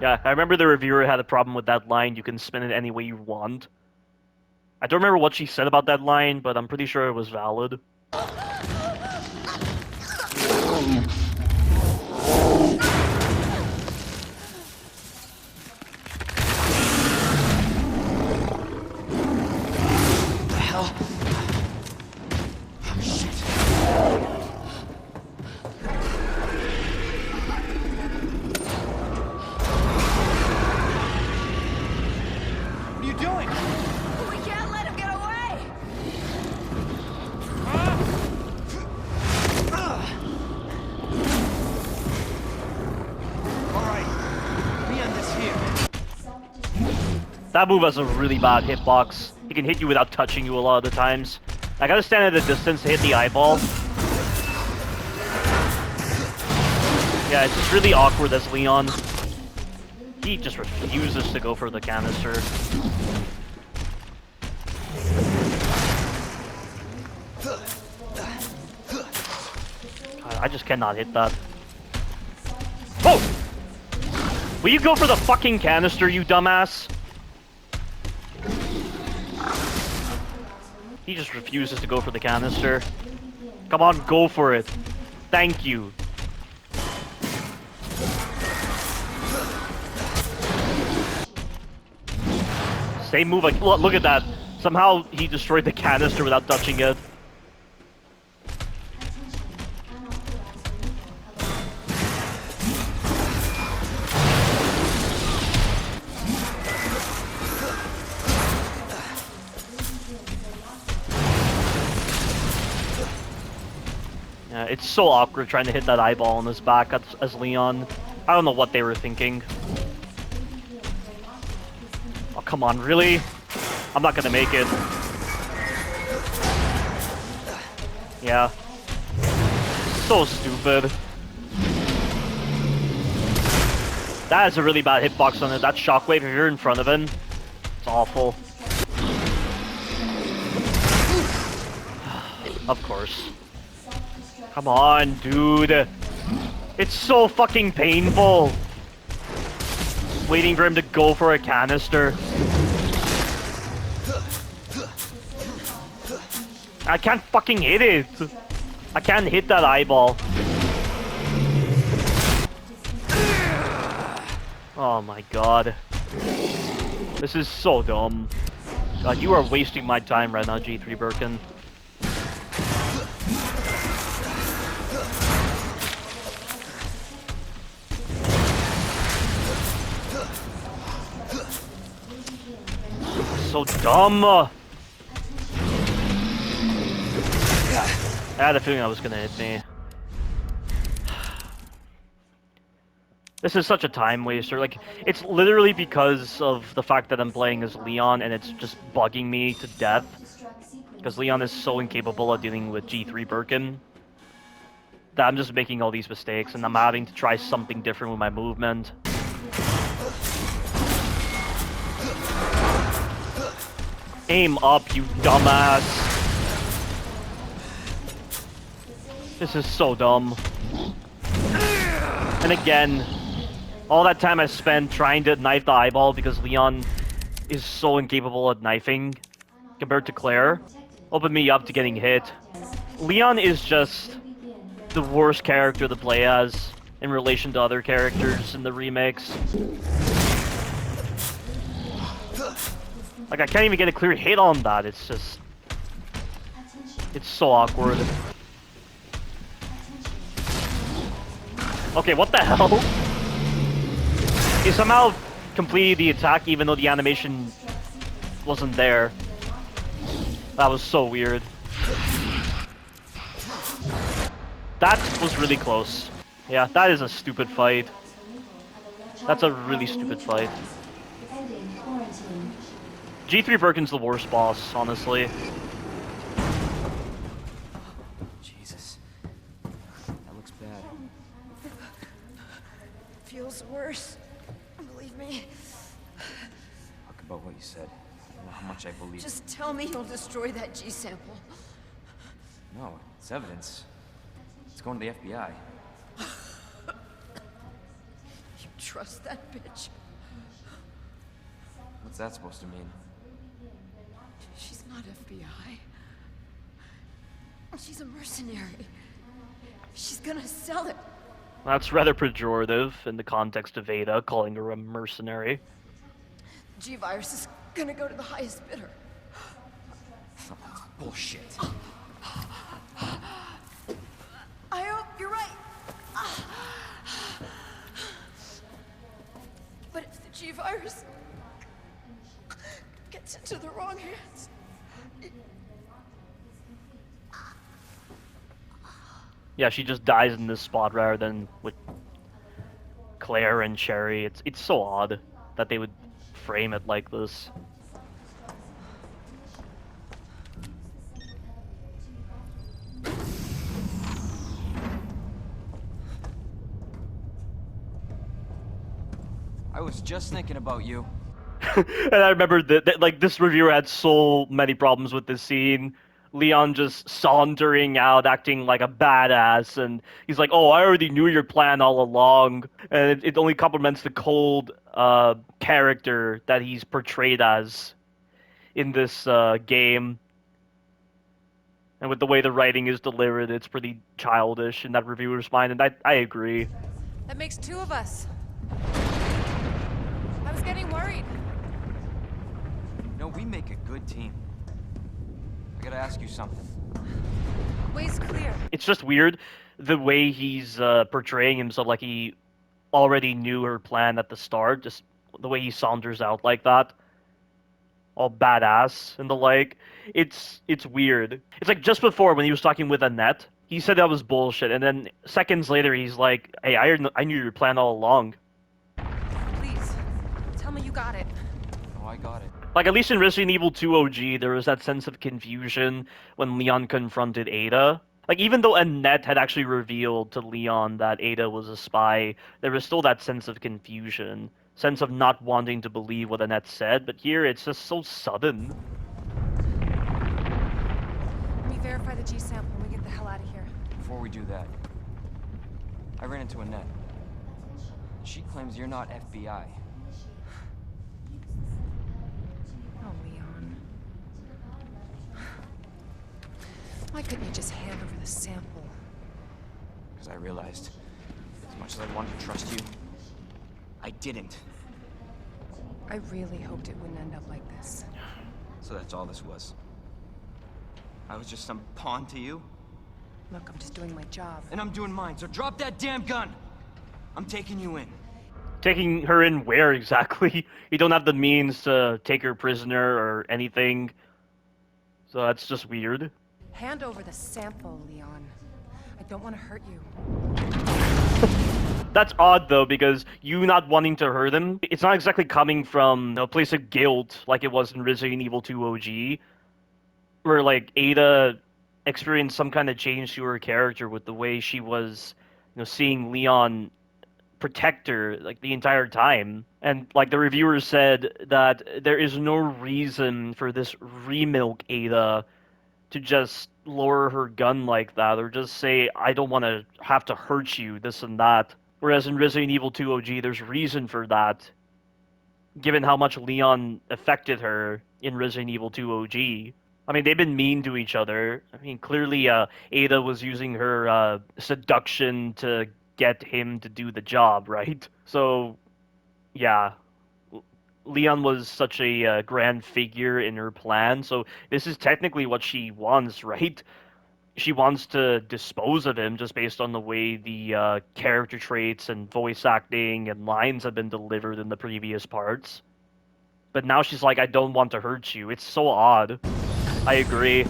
Yeah, I remember the reviewer had a problem with that line, you can spin it any way you want. I don't remember what she said about that line, but I'm pretty sure it was valid. What are you doing? We can't let him get away! Alright. We end this here. That move has a really bad hitbox. He can hit you without touching you a lot of the times. I gotta stand at a distance to hit the eyeball. Yeah, it's just really awkward as Leon. He just refuses to go for the canister. God, I just cannot hit that. Oh! Will you go for the fucking canister, you dumbass? He just refuses to go for the canister. Come on, go for it. Thank you. Same move, like, look at that. Somehow he destroyed the canister without touching it. Yeah, it's so awkward trying to hit that eyeball on his back as Leon. I don't know what they were thinking. Oh, come on, really? I'm not gonna make it. Yeah. So stupid. That is a really bad hitbox on it. That shockwave, if you're in front of him, it's awful. Of course. Come on, dude. It's so fucking painful. Waiting for him to go for a canister. I can't fucking hit it. I can't hit that eyeball. Oh my god. This is so dumb. God, you are wasting my time right now, G3 Birkin. So dumb. I had a feeling that was gonna hit me. This is such a time waster. Like, it's literally because of the fact that I'm playing as Leon and it's just bugging me to death. Because Leon is so incapable of dealing with G3 Birkin that I'm just making all these mistakes and I'm having to try something different with my movement. Aim up, you dumbass. This is so dumb. And again, all that time I spent trying to knife the eyeball because Leon is so incapable at knifing compared to Claire opened me up to getting hit. Leon is just the worst character to play as in relation to other characters in the remakes. Like, I can't even get a clear hit on that. It's just... it's so awkward. Okay, what the hell? He somehow completed the attack even though the animation wasn't there. That was so weird. That was really close. Yeah, that is a stupid fight. That's a really stupid fight. G3 Birkin's the worst boss, honestly. Jesus. That looks bad. Feels worse. Believe me. Talk about what you said. I don't know how much I believe. Just tell me you'll destroy that G sample. No, it's evidence. It's going to the FBI. You trust that bitch? What's that supposed to mean? She's not FBI. She's a mercenary. She's gonna sell it. That's rather pejorative in the context of Ada, calling her a mercenary. G-Virus is gonna go to the highest bidder. Bullshit. I hope you're right. But if the G-Virus gets into the wrong hands... Yeah, she just dies in this spot rather than with Claire and Sherry. It's so odd that they would frame it like this. I was just thinking about you. And I remember that like this reviewer had so many problems with this scene. Leon just sauntering out, acting like a badass, and he's like, "Oh, I already knew your plan all along." And it only complements the cold character that he's portrayed as in this game. And with the way the writing is delivered, it's pretty childish in that reviewer's mind, and I agree. That makes two of us. I was getting worried. No, we make a good team. I gotta ask you something. Way's clear. It's just weird the way he's portraying himself, like he already knew her plan at the start, just the way he saunters out like that, all badass and the like. It's weird. It's like just before when he was talking with Annette, he said that was bullshit, and then seconds later he's like, "Hey, I knew your plan all along." Please, tell me you got it. Oh, I got it. Like, at least in Resident Evil 2 OG, there was that sense of confusion when Leon confronted Ada. Like, even though Annette had actually revealed to Leon that Ada was a spy, there was still that sense of confusion, sense of not wanting to believe what Annette said, but here it's just so sudden. Let me verify the G sample and we get the hell out of here. Before we do that, I ran into Annette. She claims you're not FBI. Oh, Leon. Why couldn't you just hand over the sample? Because I realized, as much as I wanted to trust you, I didn't. I really hoped it wouldn't end up like this. So that's all this was. I was just some pawn to you, Look, I'm just doing my job. and I'm doing mine, so drop that damn gun! I'm taking you in. Taking her in where exactly? You don't have the means to take her prisoner or anything, so that's just weird. Hand over the sample, Leon. I don't want to hurt you. That's odd though, because you not wanting to hurt him, it's not exactly coming from a place of guilt like it was in Resident Evil 2 OG, where like Ada experienced some kind of change to her character with the way she was, seeing Leon protect her like the entire time. And like the reviewers said that there is no reason for this Remilk Ada to just lower her gun like that, or just say, I don't want to have to hurt you, this and that. Whereas in Resident Evil 2 OG, there's reason for that, given how much Leon affected her in Resident Evil 2 OG. I mean, they've been mean to each other. I mean, clearly Ada was using her seduction to get him to do the job, right? So, yeah. Leon was such a grand figure in her plan, so this is technically what she wants, right? She wants to dispose of him just based on the way the character traits and voice acting and lines have been delivered in the previous parts. But now she's like, I don't want to hurt you. It's so odd. I agree.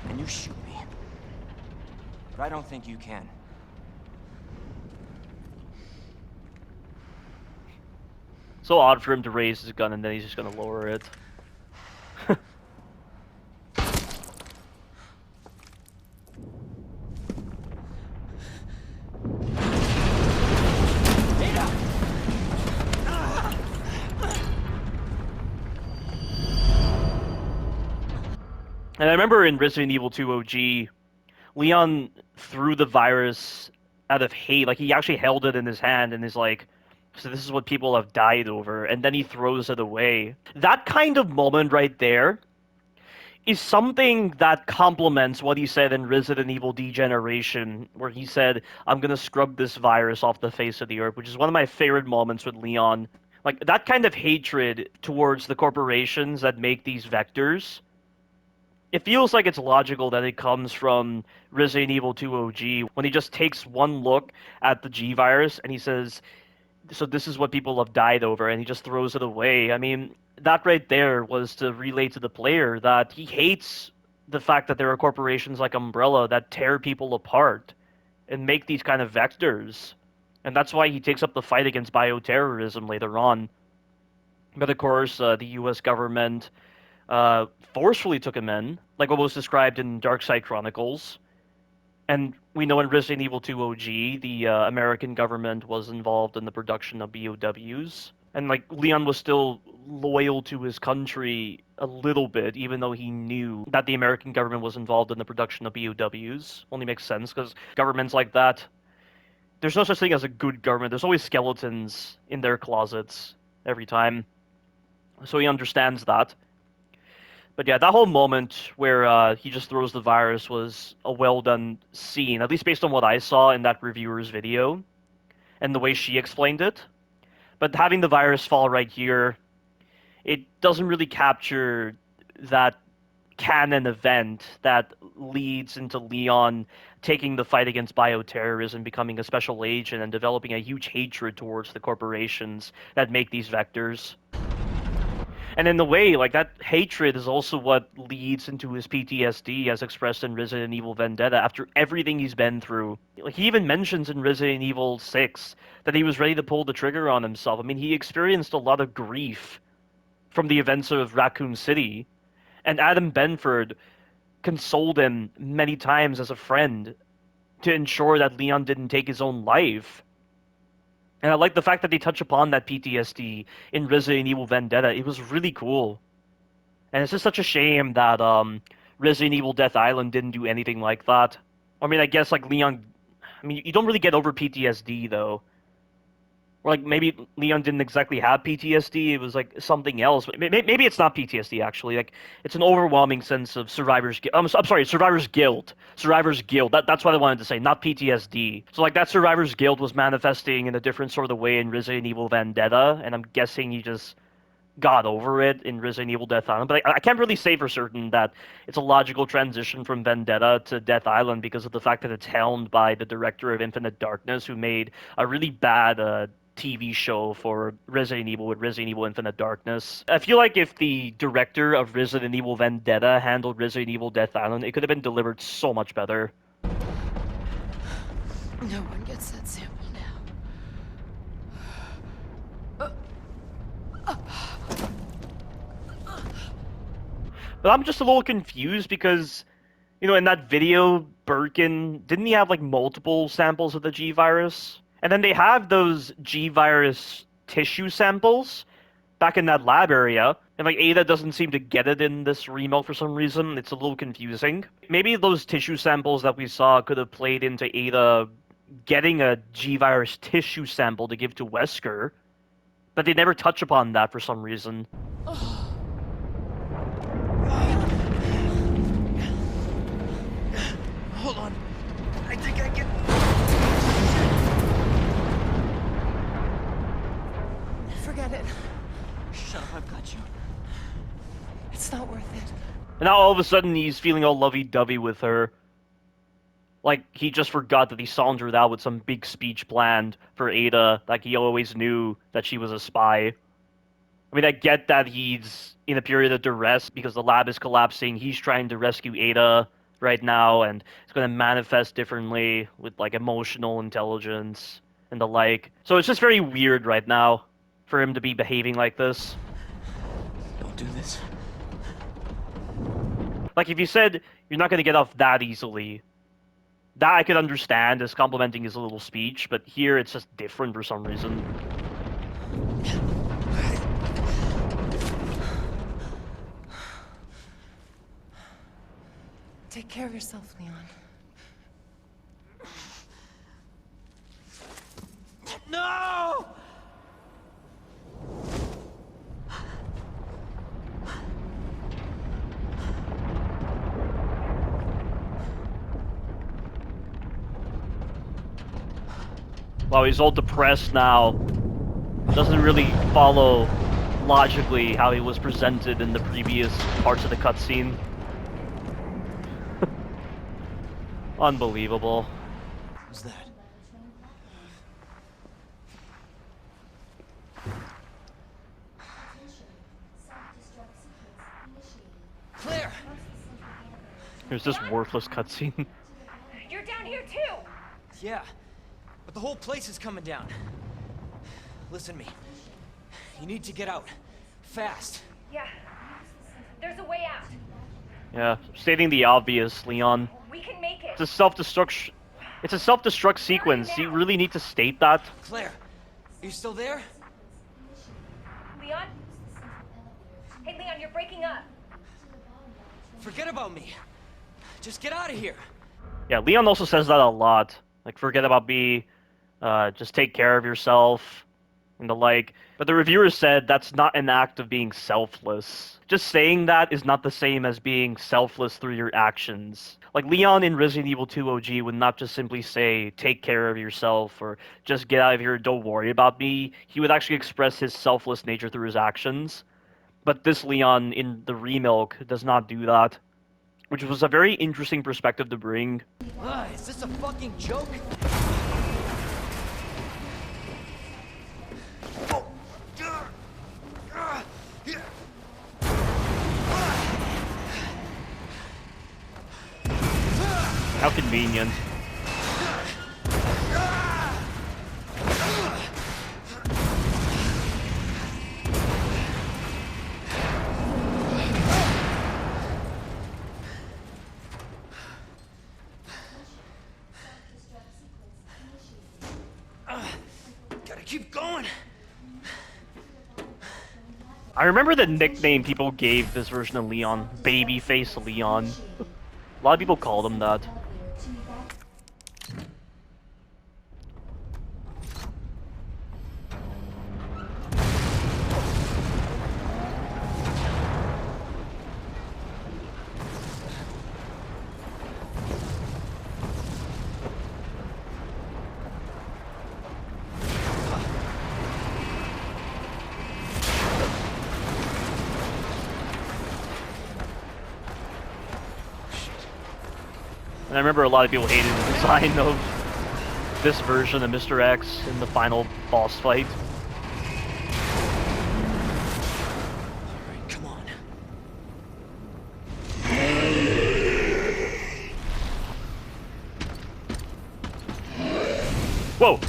And you shoot me. But I don't think you can. So odd for him to raise his gun and then he's just gonna lower it. And I remember in Resident Evil 2 OG, Leon threw the virus out of hate. Like, he actually held it in his hand and is like, so this is what people have died over. And then he throws it away. That kind of moment right there is something that complements what he said in Resident Evil Degeneration, where he said, I'm going to scrub this virus off the face of the earth, which is one of my favorite moments with Leon. Like, that kind of hatred towards the corporations that make these vectors, it feels like it's logical that it comes from Resident Evil 2 OG, when he just takes one look at the G virus and he says, so this is what people have died over, and he just throws it away. I mean, that right there was to relay to the player that he hates the fact that there are corporations like Umbrella that tear people apart and make these kind of vectors. And that's why he takes up the fight against bioterrorism later on. But of course, the US government forcefully took him in, like what was described in Dark Side Chronicles. And we know in Resident Evil 2 OG, the American government was involved in the production of BOWs. And like Leon was still loyal to his country a little bit, even though he knew that the American government was involved in the production of BOWs. Only makes sense, because governments like that, there's no such thing as a good government. There's always skeletons in their closets every time. so he understands that. But yeah, that whole moment where he just throws the virus was a well done scene, at least based on what I saw in that reviewer's video and the way she explained it. But having the virus fall right here, it doesn't really capture that canon event that leads into Leon taking the fight against bioterrorism, becoming a special agent, and developing a huge hatred towards the corporations that make these vectors. And in a way, like, that hatred is also what leads into his PTSD as expressed in Resident Evil Vendetta after everything he's been through. Like, he even mentions in Resident Evil 6 that he was ready to pull the trigger on himself. I mean, he experienced a lot of grief from the events of Raccoon City, and Adam Benford consoled him many times as a friend to ensure that Leon didn't take his own life. And I like the fact that they touch upon that PTSD in Resident Evil Vendetta. It was really cool. And it's just such a shame that Resident Evil Death Island didn't do anything like that. I mean, I guess like Leon... I mean, you don't really get over PTSD, though. Or like maybe Leon didn't exactly have PTSD. It was like something else. Maybe it's not PTSD actually. Like it's an overwhelming sense of survivor's guilt. I'm sorry, survivor's guilt. Survivor's guilt. That's what I wanted to say, not PTSD. So like that survivor's guilt was manifesting in a different sort of way in Resident Evil Vendetta, and I'm guessing he just got over it in Resident Evil Death Island. But I can't really say for certain that it's a logical transition from Vendetta to Death Island because of the fact that it's helmed by the director of Infinite Darkness, who made a really bad TV show for Resident Evil with Resident Evil Infinite Darkness. I feel like if the director of Resident Evil Vendetta handled Resident Evil Death Island, it could have been delivered so much better. No one gets that sample now. But I'm just a little confused because, you know, in that video, Birkin, didn't he have like multiple samples of the G virus? And then they have those G virus tissue samples back in that lab area, and like Ada doesn't seem to get it in this remake for some reason. It's a little confusing. Maybe those tissue samples that we saw could have played into Ada getting a G virus tissue sample to give to Wesker, but they never touch upon that for some reason. Hold on. I think I can... Forget it. Shut up, I've got you. It's not worth it. And now all of a sudden he's feeling all lovey-dovey with her. Like, he just forgot that he sauntered out with some big speech planned for Ada, like he always knew that she was a spy. I mean, I get that he's in a period of duress because the lab is collapsing. He's trying to rescue Ada right now, and it's going to manifest differently with, like, emotional intelligence and the like. So it's just very weird right now for him to be behaving like this. Don't do this. Like, if you said you're not going to get off that easily, that I could understand as complimenting his little speech, but here it's just different for some reason. Take care of yourself, Leon. No! Wow, he's all depressed now. Doesn't really follow logically how he was presented in the previous parts of the cutscene. Unbelievable. Who's that? Claire! Here's this worthless cutscene. You're down here too! Yeah, but the whole place is coming down. Listen to me. You need to get out. Fast. Yeah. There's a way out. Yeah, stating the obvious, Leon. We can make it. It's a self-destruct. It's a self-destruct sequence. You really need to state that. Claire, are you still there? Leon? Hey, Leon, you're breaking up. Forget about me. Just get out of here. Yeah, Leon also says that a lot. Like, forget about me. Just take care of yourself. and the like. But the reviewer said that's not an act of being selfless. Just saying that is not the same as being selfless through your actions. Like Leon in Resident Evil 2 OG would not just simply say, take care of yourself, or just get out of here, don't worry about me. He would actually express his selfless nature through his actions. But this Leon in the Remilk does not do that, which was a very interesting perspective to bring. Is this a fucking joke? How convenient. Gotta keep going. I remember the nickname people gave this version of Leon, Babyface Leon. A lot of people called him that. And I remember a lot of people hated the design of this version of Mr. X in the final boss fight. Alright, come on. Whoa!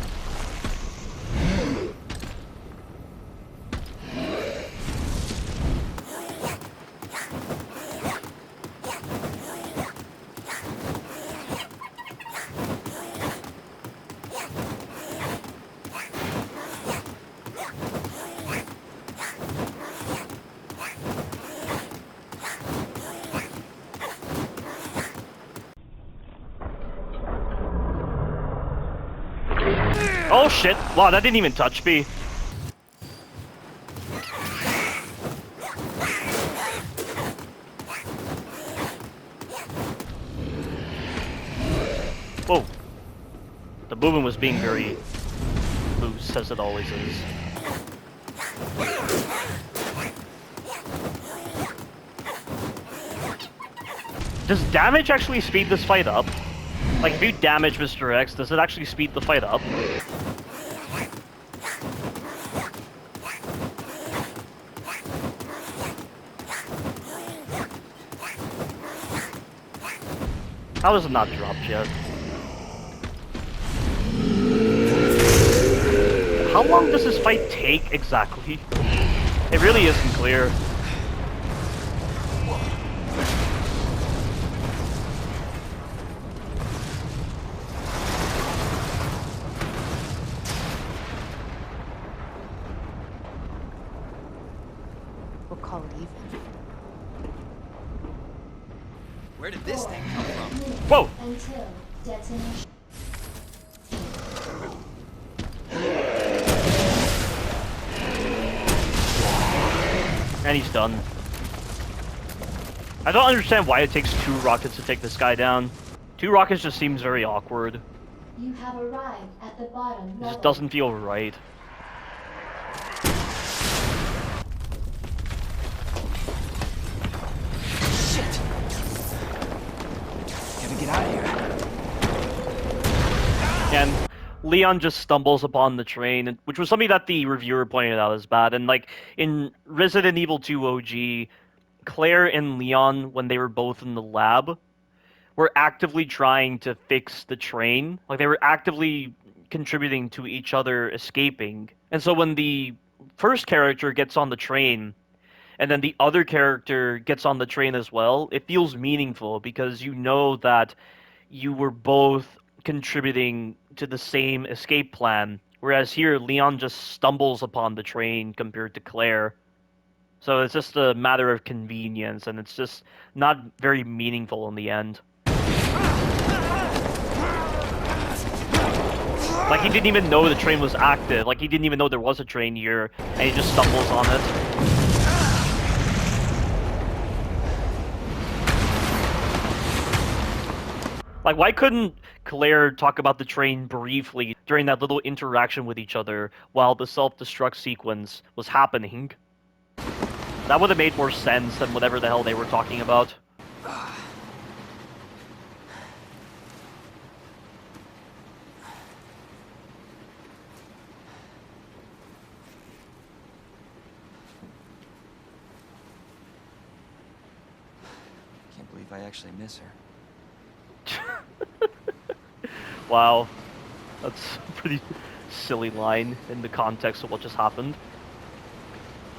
Oh shit! Wow, that didn't even touch me. Whoa. The movement was being very loose, as it always is. Does damage actually speed this fight up? Like, if you damage Mr. X, does it actually speed the fight up? How is it not dropped yet? How long does this fight take exactly? It really isn't clear. We'll call it even. Where did this thing come from? Whoa! Until detonation. And he's done. I don't understand why it takes 2 rockets to take this guy down. 2 rockets just seems very awkward. You have arrived at the bottom It level. just doesn't feel right. Shit! Gotta get out of here. And Leon just stumbles upon the train, which was something that the reviewer pointed out as bad. And like in Resident Evil 2 OG, Claire and Leon, when they were both in the lab, were actively trying to fix the train. Like they were actively contributing to each other escaping. And so when the first character gets on the train, and then the other character gets on the train as well, it feels meaningful because you know that you were both contributing to the same escape plan. Whereas here, Leon just stumbles upon the train compared to Claire. So it's just a matter of convenience, and it's just not very meaningful in the end. Like, he didn't even know the train was active. Like, he didn't even know there was a train here, and he just stumbles on it. Like, why couldn't Claire talk about the train briefly during that little interaction with each other while the self-destruct sequence was happening? That would have made more sense than whatever the hell they were talking about. Can't believe I actually miss her. Wow. That's a pretty silly line in the context of what just happened.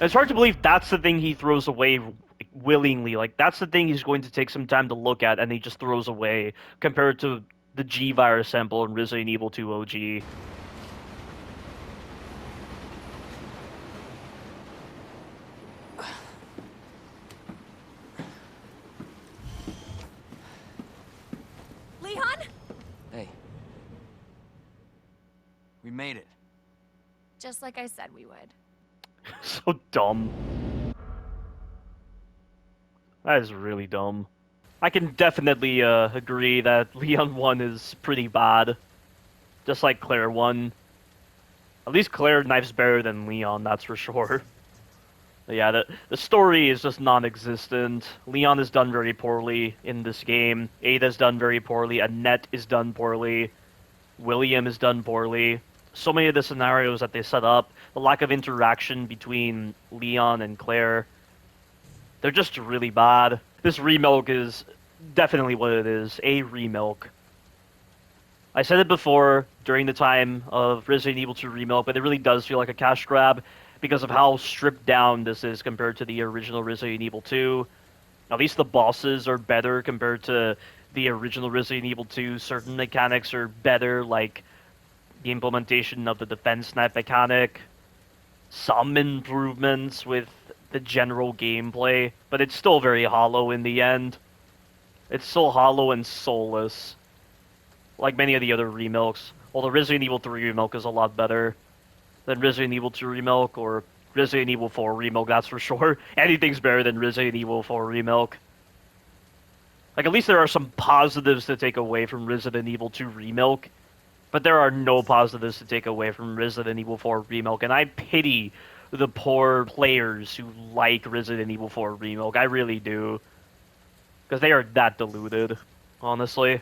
It's hard to believe that's the thing he throws away willingly. Like, that's the thing he's going to take some time to look at and he just throws away compared to the G-Virus sample in Resident Evil 2 OG. Leon? Hey. We made it. Just like I said we would. So dumb. That is really dumb. I can definitely agree that Leon 1 is pretty bad. Just like Claire 1. At least Claire knife's better than Leon, that's for sure. But yeah, the story is just non-existent. Leon is done very poorly in this game. Ada's done very poorly. Annette is done poorly. William is done poorly. So many of the scenarios that they set up, the lack of interaction between Leon and Claire, they're just really bad. This Remilk is definitely what it is, a Remilk. I said it before during the time of Resident Evil 2 Remilk, but it really does feel like a cash grab because of how stripped down this is compared to the original Resident Evil 2. At least the bosses are better compared to the original Resident Evil 2. Certain mechanics are better, like the implementation of the defense knife mechanic. Some improvements with the general gameplay, but it's still very hollow in the end. It's still hollow and soulless, like many of the other Remilks. Although Resident Evil 3 Remilk is a lot better than Resident Evil 2 Remilk or Resident Evil 4 Remilk, that's for sure. Anything's better than Resident Evil 4 Remilk. Like, at least there are some positives to take away from Resident Evil 2 Remilk, but there are no positives to take away from Resident Evil 4 Remilk, and I pity the poor players who like Resident Evil 4 Remilk. I really do. Because they are that deluded, honestly.